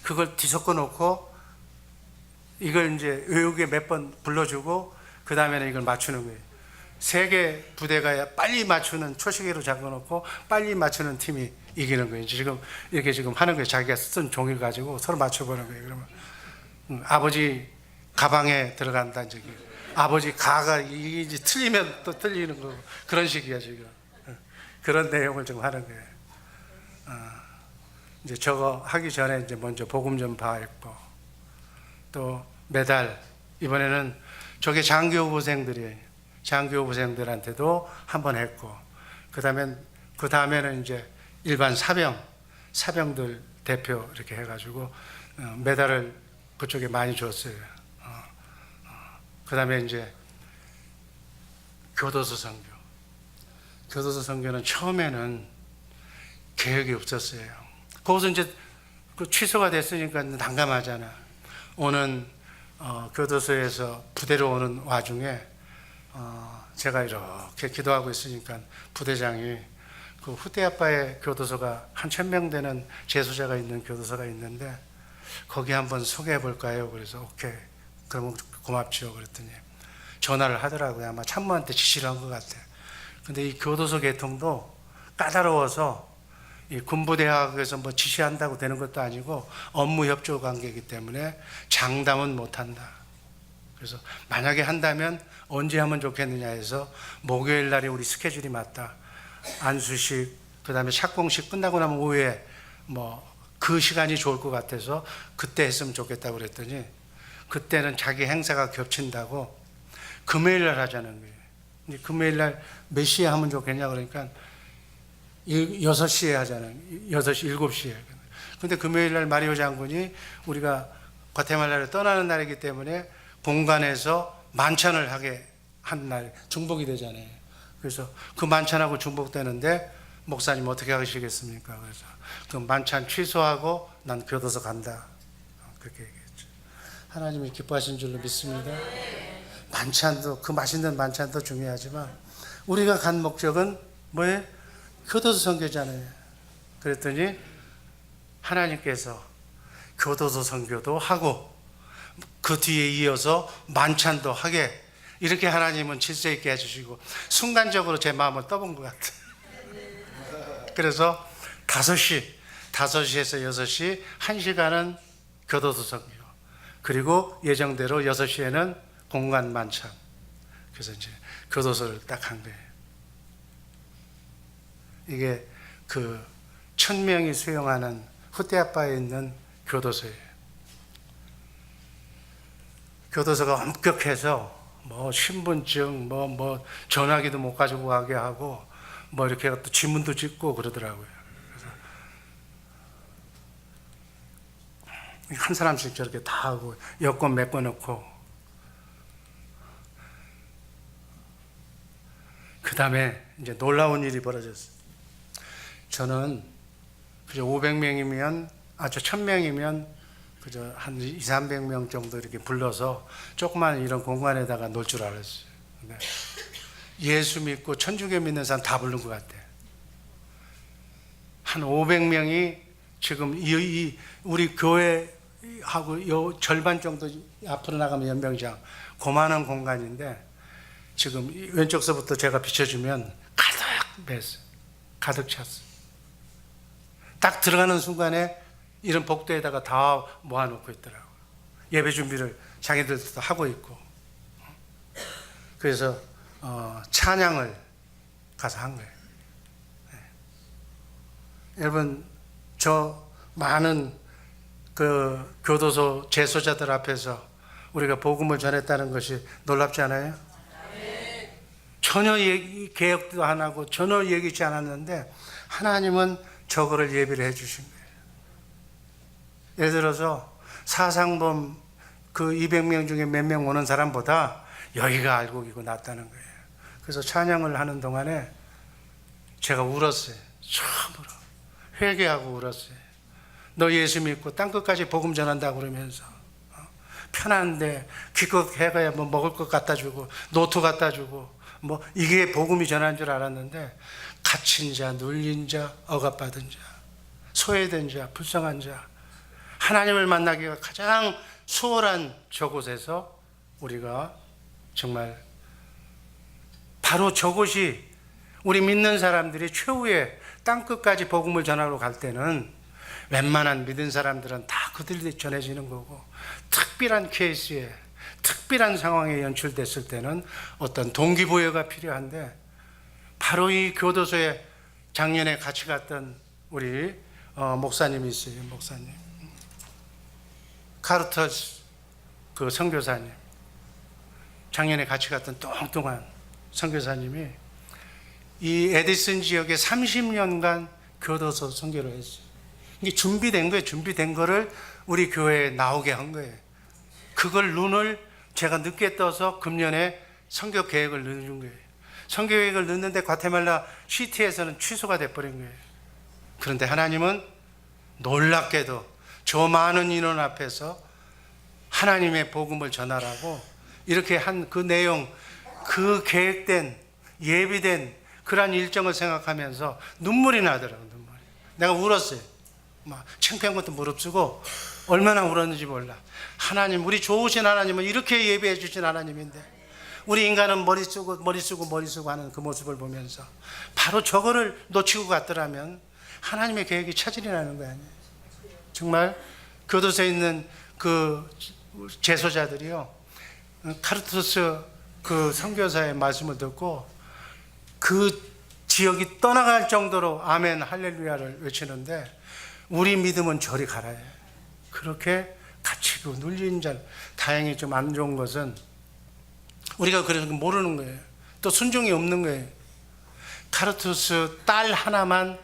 그걸 뒤섞어 놓고 이걸 이제 외우게 몇 번 불러주고 그 다음에는 이걸 맞추는 거예요. 3개 부대가 빨리 맞추는 초시계로 잡아놓고 빨리 맞추는 팀이 이기는 거예요. 지금 이렇게 지금 하는 거예요. 자기가 쓴 종이를 가지고 서로 맞춰보는 거예요. 그러면 아버지 가방에 들어간다 저기. 아버지 가가 이게 틀리면 또 틀리는 거고 그런 식이야 지금. 그런 내용을 좀 하는 거예요. 이제 저거 하기 전에 이제 먼저 복음 좀 봐있고 또 매달 이번에는 저게 장교부생들이에요. 장교부생들한테도 한번 했고 그 다음에는 이제 일반 사병들 대표 이렇게 해가지고 메달을 그쪽에 많이 줬어요. 그 다음에 이제 교도소 선교. 교도소 선교는 처음에는 계획이 없었어요. 거기서 이제 그 취소가 됐으니까 난감하잖아. 오는 교도소에서 부대로 오는 와중에 제가 이렇게 기도하고 있으니까 부대장이 그 후대아빠의 교도소가 한 1000명 되는 재소자가 있는 교도소가 있는데 거기 한번 소개해 볼까요? 그래서 오케이. 그러면 고맙죠. 그랬더니 전화를 하더라고요. 아마 참모한테 지시를 한 것 같아요. 근데 이 교도소 개통도 까다로워서 이 군부대학에서 뭐 지시한다고 되는 것도 아니고 업무 협조 관계이기 때문에 장담은 못한다. 그래서 만약에 한다면 언제 하면 좋겠느냐 해서 목요일 날이 우리 스케줄이 맞다. 안수식 그다음에 착공식 끝나고 나면 오후에 뭐 그 시간이 좋을 것 같아서 그때 했으면 좋겠다고 그랬더니 그때는 자기 행사가 겹친다고 금요일 날 하자는 거예요. 근데 금요일 날 몇 시에 하면 좋겠냐 그러니까 6시에 하잖아요. 6시, 7시에. 근데 금요일 날 마리오 장군이 우리가 과테말라를 떠나는 날이기 때문에 본관에서 만찬을 하게 한 날, 중복이 되잖아요. 그래서 그 만찬하고 중복되는데 목사님 어떻게 하시겠습니까? 그래서 그 만찬 취소하고 난 교도소 간다. 그렇게 얘기했죠. 하나님이 기뻐하신 줄로 믿습니다. 만찬도, 그 맛있는 만찬도 중요하지만 우리가 간 목적은 뭐예요? 교도소 선교잖아요. 그랬더니 하나님께서 교도소 선교도 하고 그 뒤에 이어서 만찬도 하게 이렇게 하나님은 질서 있게 해주시고 순간적으로 제 마음을 떠본 것 같아요. 그래서 5시에서 6시 1시간은 교도소 선교 그리고 예정대로 6시에는 공간 만찬 그래서 이제 교도소를 딱 한 거예요. 이게 그 1000명이 수용하는 후대아빠에 있는 교도소예요. 교도소가 엄격해서 뭐 신분증 뭐 전화기도 못 가지고 가게 하고 뭐 이렇게 또 지문도 찍고 그러더라고요. 그래서 한 사람씩 저렇게 다 하고 여권 메꿔 놓고 그 그 다음에 이제 놀라운 일이 벌어졌어요. 저는 그저 500명이면, 저 1000명이면 그저 한 200~300명 정도 이렇게 불러서 조그만 이런 공간에다가 놓을 줄 알았어요. 근데 예수 믿고 천주교 믿는 사람 다 부른 것 같아요. 한 500명이 지금 우리 교회하고 요 절반 정도 앞으로 나가면 연병장, 고만한 공간인데 지금 왼쪽서부터 제가 비춰주면 가득 맸어요. 가득 찼어요. 딱 들어가는 순간에 이런 복도에다가 다 모아놓고 있더라고요. 예배 준비를 자기들도 하고 있고. 그래서 찬양을 가서 한 거예요. 네. 여러분, 저 많은 그 교도소 재소자들 앞에서 우리가 복음을 전했다는 것이 놀랍지 않아요? 전혀 개혁도 안 하고 전혀 얘기치 않았는데 하나님은 저거를 예비를 해 주신 거예요. 예를 들어서 사상범 그 200명 중에 몇 명 오는 사람보다 여기가 알곡이고 낫다는 거예요. 그래서 찬양을 하는 동안에 제가 울었어요. 처음으로 회개하고 울었어요. 너 예수 믿고 땅끝까지 복음 전한다고 그러면서 편한데 기껏 해가야 뭐 먹을 것 갖다 주고 노트 갖다 주고 뭐 이게 복음이 전한 줄 알았는데 갇힌 자, 눌린 자, 억압받은 자, 소외된 자, 불쌍한 자, 하나님을 만나기가 가장 수월한 저곳에서 우리가 정말 바로 저곳이 우리 믿는 사람들이 최후의 땅끝까지 복음을 전하러 갈 때는 웬만한 믿은 사람들은 다 그들이 전해지는 거고, 특별한 케이스에 특별한 상황에 연출됐을 때는 어떤 동기부여가 필요한데, 바로 이 교도소에 작년에 같이 갔던 우리 목사님이 있어요. 목사님 카르터스 그 선교사님, 작년에 같이 갔던 뚱뚱한 선교사님이 이 에디슨 지역에 30년간 교도소 선교를 했어요. 이게 준비된 거예요. 준비된 거를 우리 교회에 나오게 한 거예요. 그걸 눈을 제가 늦게 떠서 금년에 선교 계획을 넣어준 거예요. 선교 계획을 넣는데 과테말라 시티에서는 취소가 돼버린 거예요. 그런데 하나님은 놀랍게도 저 많은 인원 앞에서 하나님의 복음을 전하라고 이렇게 한 그 내용, 그 계획된 예비된 그러한 일정을 생각하면서 눈물이 나더라고요. 눈물이. 내가 울었어요. 막 창피한 것도 무릅쓰고 얼마나 울었는지 몰라. 하나님, 우리 좋으신 하나님은 이렇게 예배해 주신 하나님인데 우리 인간은 머리 쓰고 하는 그 모습을 보면서 바로 저거를 놓치고 갔더라면 하나님의 계획이 차질이라는 거 아니에요. 정말 교도소에 있는 그 재소자들이요, 카르투스 그 선교사의 말씀을 듣고 그 지역이 떠나갈 정도로 아멘 할렐루야를 외치는데, 우리 믿음은 저리 가라요. 그렇게 갇히고 눌린 자, 다행히 좀 안 좋은 것은 우리가 그래서 모르는 거예요. 또 순종이 없는 거예요. 카르투스 딸 하나만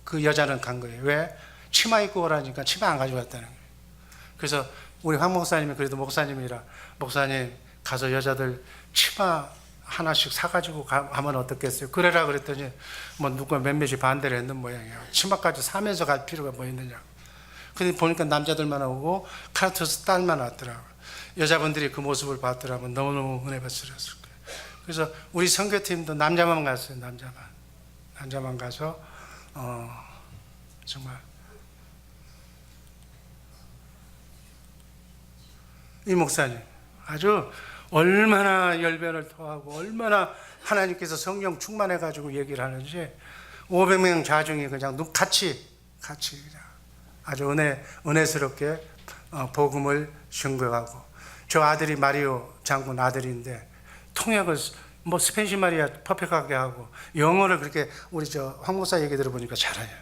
그 여자는 간 거예요. 왜? 치마 입고 오라니까 치마 안 가져갔다는 거예요. 그래서 우리 황 목사님이 그래도 목사님이라, 목사님 가서 여자들 치마 하나씩 사가지고 가면 어떻겠어요? 그래라 그랬더니 뭐 누가 몇몇이 반대를 했는 모양이에요. 치마까지 사면서 갈 필요가 뭐 있느냐고. 근데 보니까 남자들만 오고 카르투스 딸만 왔더라고요. 여자분들이 그 모습을 봤더라면 너무너무 은혜 받으셨을 거예요. 그래서 우리 선교팀도 남자만 갔어요. 남자만 가서 정말 이 목사님 아주 얼마나 열변을 토하고 얼마나 하나님께서 성령 충만해가지고 얘기를 하는지 500명 자중이 그냥 같이 그냥 아주 은혜스럽게 복음을 증거하고, 저 아들이 마리오 장군 아들인데 통역을 뭐 스페인시 말이야 퍼펙트하게 하고 영어를 그렇게 우리 저 황 목사 얘기 들어보니까 잘해요.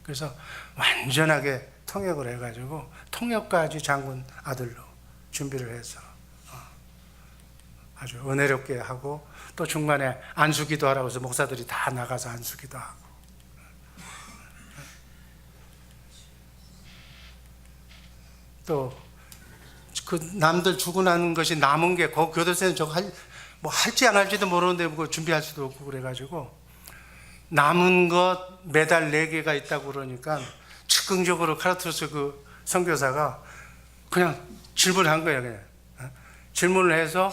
그래서 완전하게 통역을 해가지고 통역까지 장군 아들로 준비를 해서 아주 은혜롭게 하고, 또 중간에 안수기도 하라고 해서 목사들이 다 나가서 안수기도 하고. 또 그 남들 주고 나는 것이 남은 게 그 교도소에는 저거 뭐 할지 안 할지도 모르는데 뭐 준비할 수도 없고 그래가지고 남은 것 메달 4개가 있다고 그러니까 즉흥적으로 카르투스 그 선교사가 그냥 질문을 한 거예요. 그냥 질문을 해서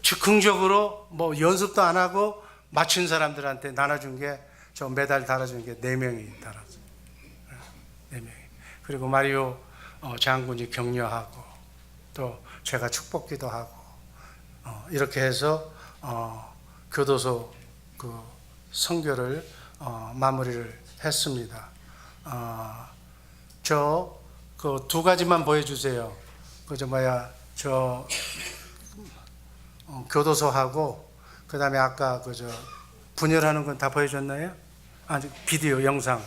즉흥적으로 뭐 연습도 안 하고 맞춘 사람들한테 나눠준 게 저 메달 달아준 게 4명이 달았어요. 4명이. 그리고 마리오 장군이 격려하고 또 제가 축복기도 하고 이렇게 해서 교도소 그 선교를 마무리를 했습니다. 저 그 2가지만 보여주세요. 그저 뭐야 저 교도소하고 그 다음에 아까 그저 분열하는 건 다 보여줬나요? 아니 비디오 영상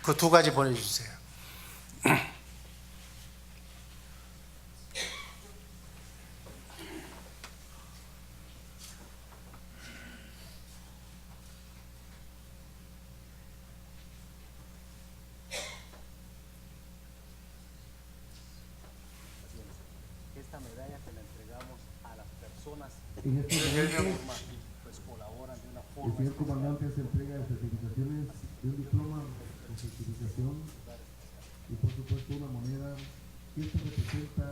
그 2가지 보내주세요. Esta medalla se la entregamos a las personas En este momento, que pues colaboran de una el forma señor comandante hace entrega de certificaciones de un diploma de certificación y por supuesto una moneda que esto representa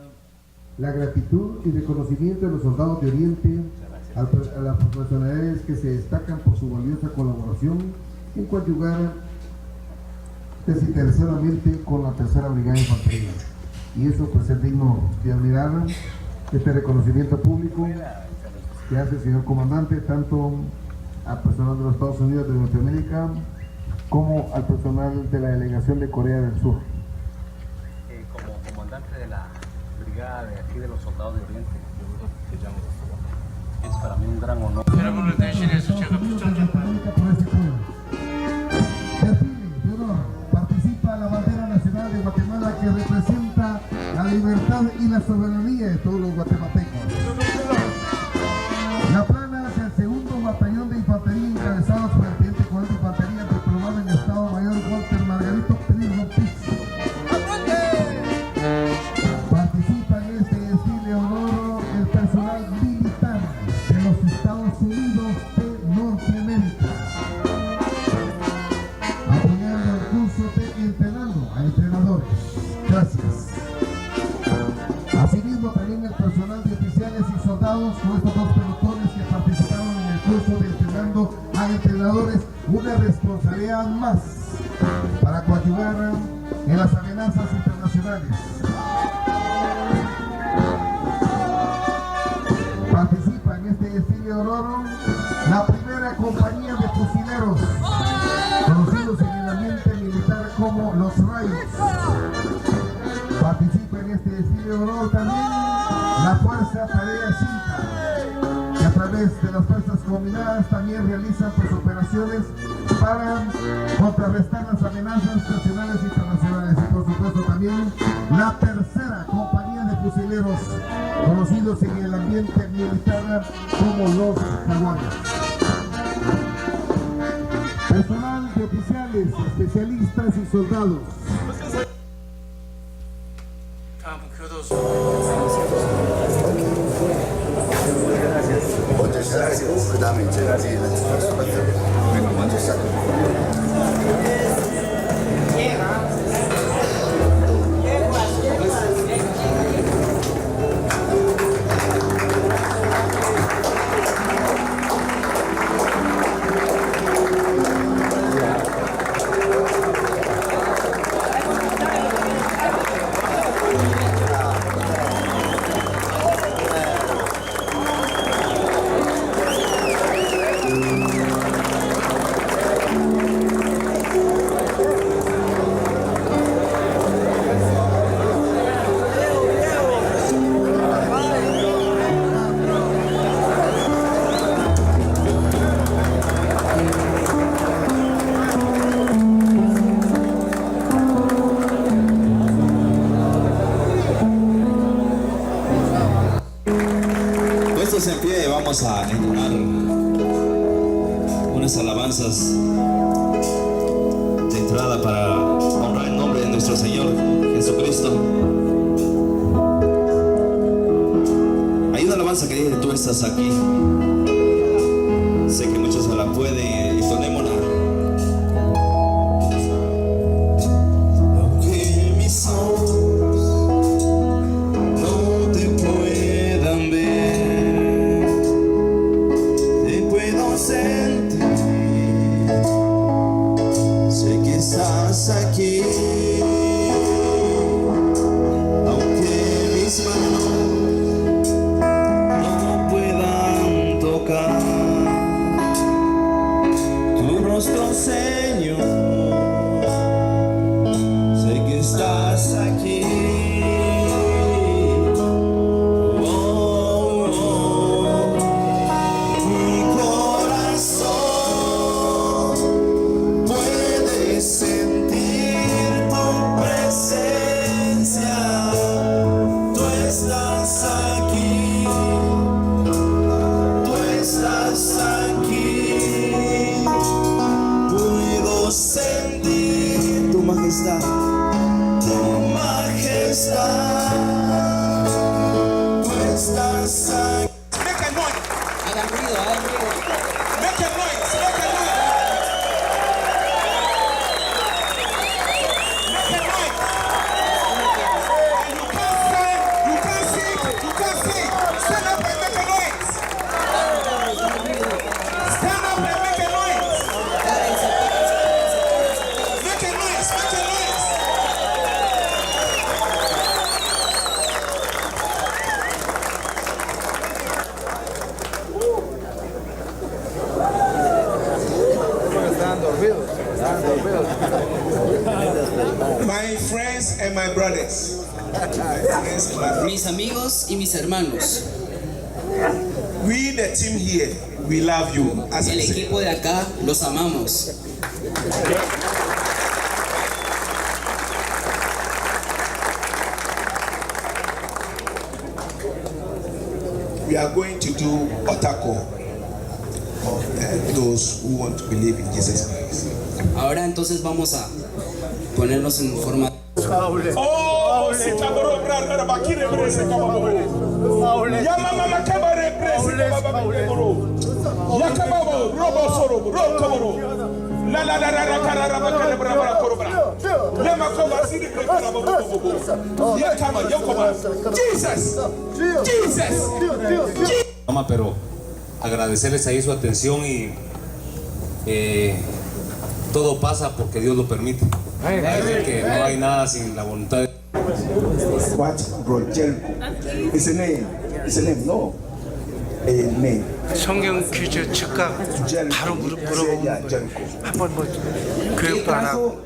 la gratitud y reconocimiento de los soldados de Oriente a las profesionalidades que se destacan por su valiosa colaboración en coadyuvar desinteresadamente con la tercera brigada de infantería. Y eso pues es digno de admirar, este reconocimiento público que hace el señor comandante tanto al personal de los Estados Unidos de Norteamérica como al personal de la delegación de Corea del Sur. como comandante de la brigada de aquí de los soldados de Oriente. Es para mí un gran honor. 여러분을 대신해서 제가 부정 좀 Por este pueblo. Desfile de honor. Participa la bandera nacional de Guatemala que representa la libertad y la soberanía de todos los guatemaltecos. La plana es el segundo batallón de infantería encabezados por el teniente coronel de infantería diplomado en Estado Mayor Walter Margarito Pérez Ortiz. Participa en este desfile de honor el personal militar de los Estados Unidos de Norteamérica, apoyando el curso de entrenando a entrenadores. Gracias. Asimismo también el personal de oficiales y soldados con estos 2 pelotones que participaron en el curso de entrenando a entrenadores, una responsabilidad más para coadyuvar en las amenazas internacionales. Participa en este desfile de honor la primera compañía de fusileros, conocidos en el ambiente militar como los Rayos. Participa en este desfile de honor también la Fuerza Tarea Cinca, que a través de las fuerzas combinadas también realizan pues operaciones para contrarrestar las amenazas nacionales e internacionales. Y por supuesto también la tercera compañía de fusileros, conocidos en el ambiente militar como los Jaguares. Personal de oficiales, especialistas y soldados. 다음 교도소 먼저 시작하시고 그 다음에 이제 먼저 시작합니다. Puestos en pie, vamos a entonar unas alabanzas de entrada para honrar el nombre de nuestro Señor Jesucristo. alabanza que dice, tú estás aquí. Sé que muchos se la pueden y tonémosla. Aunque mis ojos no te puedan ver, te puedo sentir. Sé que estás aquí. Aunque mis manos no puedan tocar tu rostro, Señor, sé que estás aquí. Oh, oh. Mi corazón puede sentir tu presencia. Tú estás aquí. Tú estás aquí. Puedo sentir tu majestad. Tu majestad. Tú estás aquí. Make a noise. Hagan ruido, hagan ruido. Make a noise. Make a noise. Make a noise. You can't stand. You can't sit. You can't sit. Stand up and make a noise. Stand up and make a noise. Make a noise. Make a noise. My friends and my brothers. Mis amigos y mis hermanos, We, the team here, we love you. As I el said. equipo de acá, los amamos. We are going to do Otako of those who want to believe in Jesus Christ. Ahora entonces vamos a ponernos en forma. Oh, sitaboro brara bakire brese kababo. Ya mama kabare brese kababo. Ya kababo robo soro ro kaboro. La la la la karara bakare brara korobra. Ya makoba siri brara. Ya kama ya koma. Jesus. Jesus. Pero agradecerles ahí su atención y todo pasa porque Dios lo permite. Así que no hay nada sin la voluntad de What brought Jericho? It's a name. It's a name. No. A name. 성경 퀴즈 즉각 바로 물어보는 거예요. 한번 뭐 교육도 안 하고.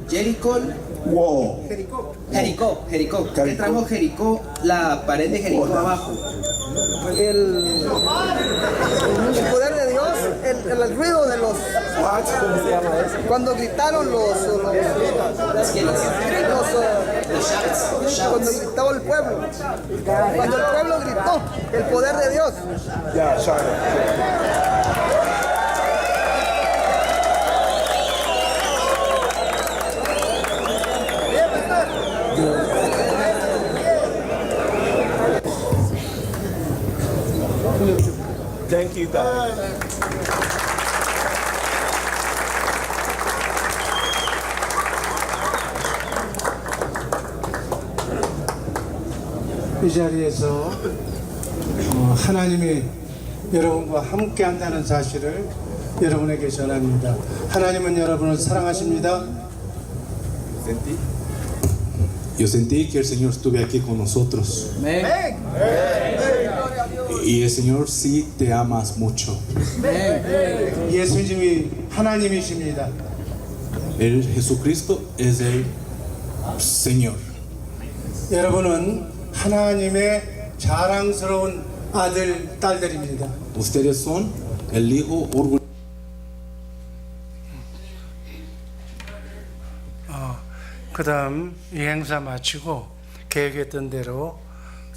Jericó, Wall. Jericó. ¿Qué trajo Jericó? La pared de Jericó abajo. El poder de Dios, el ruido de los, ¿cómo se llama eso? Cuando gritaron cuando gritaba el pueblo, cuando el pueblo gritó, el poder de Dios. Thank you, God. 이 자리에서 하나님이 여러분과 함께 한다는 사실을 여러분에게 전합니다. 하나님은 여러분을 사랑하십니다. Yo sentí que el Señor estuve aquí con nosotros. Y el Señor sí te amas mucho. 예수님이 하나님이십니다. El Jesucristo es el Señor. 여러분은 하나님의 자랑스러운 아들, 딸들입니다. Ustedes son el hijo orgulloso. 그 다음 이 행사 마치고 계획했던 대로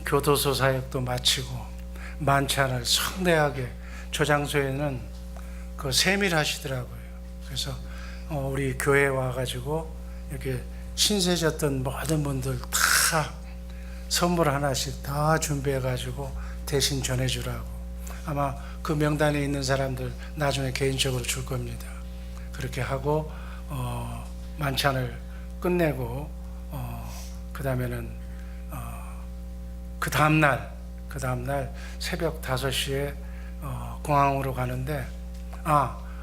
교도소 사역도 마치고 만찬을 성대하게 조장소에는 그 세밀하시더라고요. 그래서 우리 교회에 와가지고 이렇게 신세졌던 모든 분들 다 선물 하나씩 다 준비해가지고 대신 전해주라고. 아마 그 명단에 있는 사람들 나중에 개인적으로 줄 겁니다. 그렇게 하고 만찬을 끝내고 그 다음에는 그 다음날 새벽 5시에 공항으로 가는데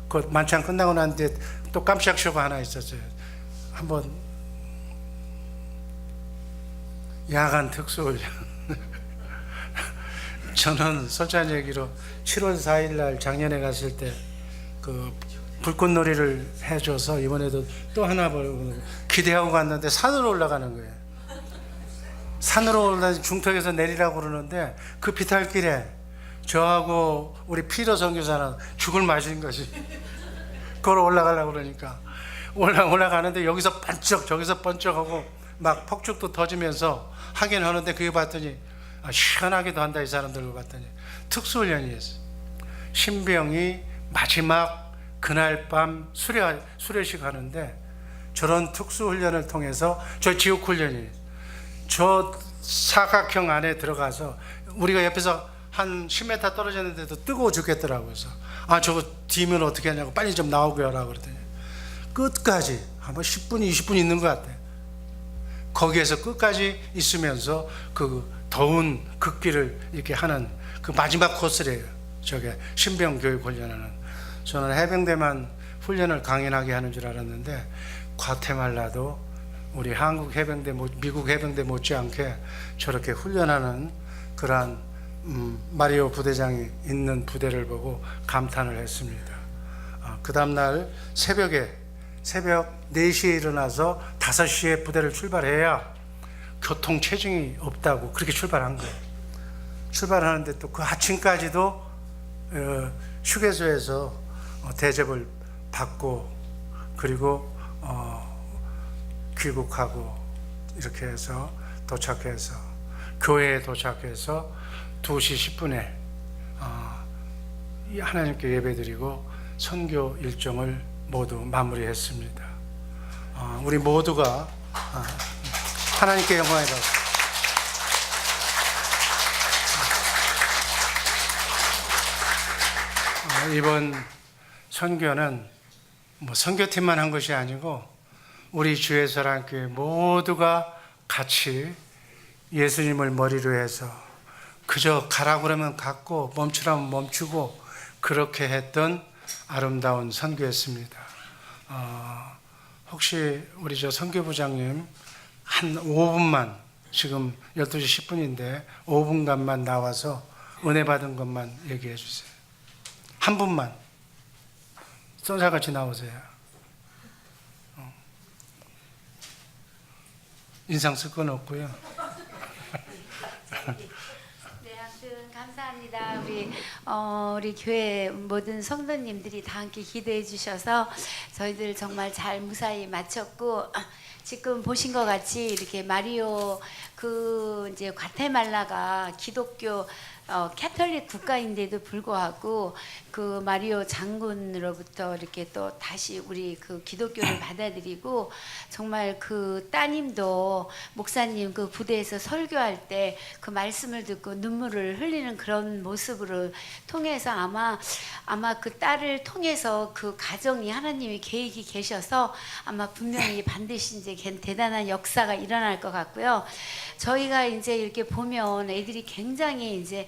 그 만찬 끝나고 난 뒤에 또 깜짝 쇼가 하나 있었어요. 한번 야간 특수훈련. 저는 솔직한 얘기로 7월 4일 날 작년에 갔을 때 그 불꽃놀이를 해줘서 이번에도 또 하나 기대하고 갔는데 산으로 올라가는 거예요. 산으로 올라 중턱에서 내리라고 그러는데 그 비탈길에 저하고 우리 피터 선교사는 죽을 맛인 것이 걸어 올라가려고 그러니까 올라가는데 여기서 번쩍 저기서 번쩍하고 막 폭죽도 터지면서 하긴 하는데 그게 봤더니 시원하기도 한다 이 사람들을 봤더니 특수훈련이었어요. 신병이 마지막 그날 밤 수료식 하는데 저런 특수훈련을 통해서 저 지옥훈련이 저 사각형 안에 들어가서 우리가 옆에서 한 10m 떨어졌는데도 뜨거워 죽겠더라고요. 그래서 저거 뒤면 어떻게 하냐고 빨리 좀 나오게 하라고 그러더니 끝까지 아마 10분 20분 있는 것 같아요. 거기에서 끝까지 있으면서 그 더운 극기를 이렇게 하는 그 마지막 코스래요. 저게 신병 교육 훈련하는. 저는 해병대만 훈련을 강인하게 하는 줄 알았는데 과테말라도 우리 한국 해병대, 미국 해병대 못지않게 저렇게 훈련하는 그러한 마리오 부대장이 있는 부대를 보고 감탄을 했습니다. 그 다음날 새벽 4시에 일어나서 5시에 부대를 출발해야 교통 체증이 없다고 그렇게 출발한 거예요. 출발하는데 또 그 아침까지도 휴게소에서 대접을 받고 그리고 귀국하고 이렇게 해서 도착해서 교회에 도착해서 2시 10분에 하나님께 예배드리고 선교 일정을 모두 마무리했습니다. 우리 모두가 하나님께 영광을 받고 이번 선교는 선교팀만 한 것이 아니고 우리 주의 사랑교회 모두가 같이 예수님을 머리로 해서 그저 가라고 그러면 갔고 멈추라면 멈추고 그렇게 했던 아름다운 선교였습니다. 혹시 우리 저 선교부장님 한 5분만 지금 12시 10분인데 5분간만 나와서 은혜 받은 것만 얘기해 주세요. 한 분만 쏜살같이 나오세요. 인상 쓸 건 없고요. 네, 아무튼 감사합니다. 우리 교회 모든 성도님들이 다 함께 기도해 주셔서 저희들 정말 잘 무사히 마쳤고 지금 보신 것 같이 이렇게 마리오 이제 과테말라가 기독교 캐톨릭 국가인데도 불구하고 그 마리오 장군으로부터 이렇게 또 다시 우리 그 기독교를 받아들이고 정말 그 따님도 목사님 그 부대에서 설교할 때 그 말씀을 듣고 눈물을 흘리는 그런 모습으로 통해서 아마 그 딸을 통해서 그 가정이 하나님의 계획이 계셔서 아마 분명히 반드시 이제 대단한 역사가 일어날 것 같고요. 저희가 이제 이렇게 보면 애들이 굉장히 이제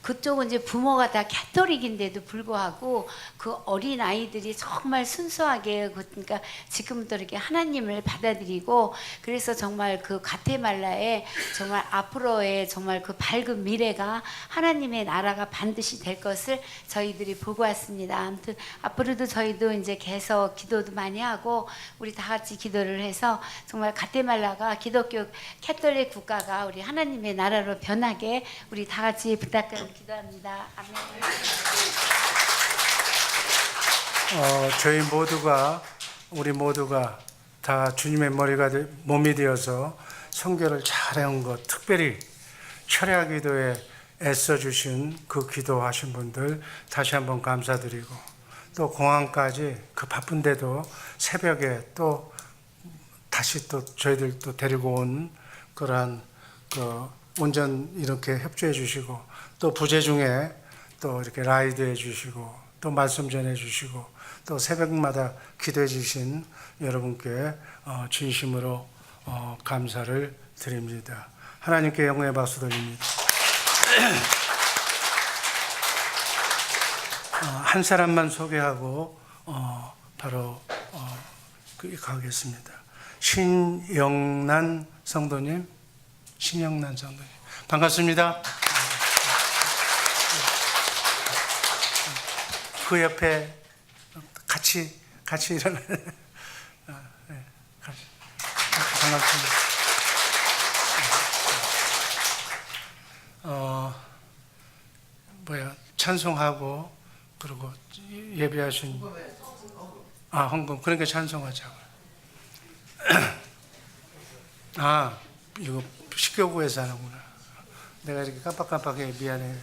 그쪽은 이제 부모가 다 캐톨릭인데도 불구하고 그 어린 아이들이 정말 순수하게 그러니까 지금부터 이렇게 하나님을 받아들이고 그래서 정말 그 과테말라에 정말 앞으로의 정말 그 밝은 미래가 하나님의 나라가 반드시 될 것을 저희들이 보고 왔습니다. 아무튼 앞으로도 저희도 이제 계속 기도도 많이 하고 우리 다 같이 기도를 해서 정말 과테말라가 기독교 캐톨릭 국가가 우리 하나님의 나라로 변하게 우리 다 같이 부탁드리고 기도합니다. 아멘. 저희 우리 모두가 다 주님의 몸이 되어서 선교를 잘해온 것, 특별히 철야 기도에 애써주신 그 기도하신 분들 다시 한번 감사드리고 또 공항까지 그 바쁜데도 새벽에 또 다시 또 저희들 또 데리고 온 그러한 그 온전 이렇게 협조해 주시고 또 부재 중에 또 이렇게 라이드 해 주시고 또 말씀 전해 주시고 또 새벽마다 기도해 주신 여러분께 진심으로 감사를 드립니다. 하나님께 영광의 박수 드립니다. 한 사람만 소개하고 바로 가겠습니다. 신영란 성도님, 반갑습니다. 그 옆에 같이 일어나. 반갑습니다. 찬송하고 그리고 예배하신 헌금 그러니까 찬송하자고. 이거 식교구에서 하는구나. 내가 이렇게 깜빡깜빡해 미안해.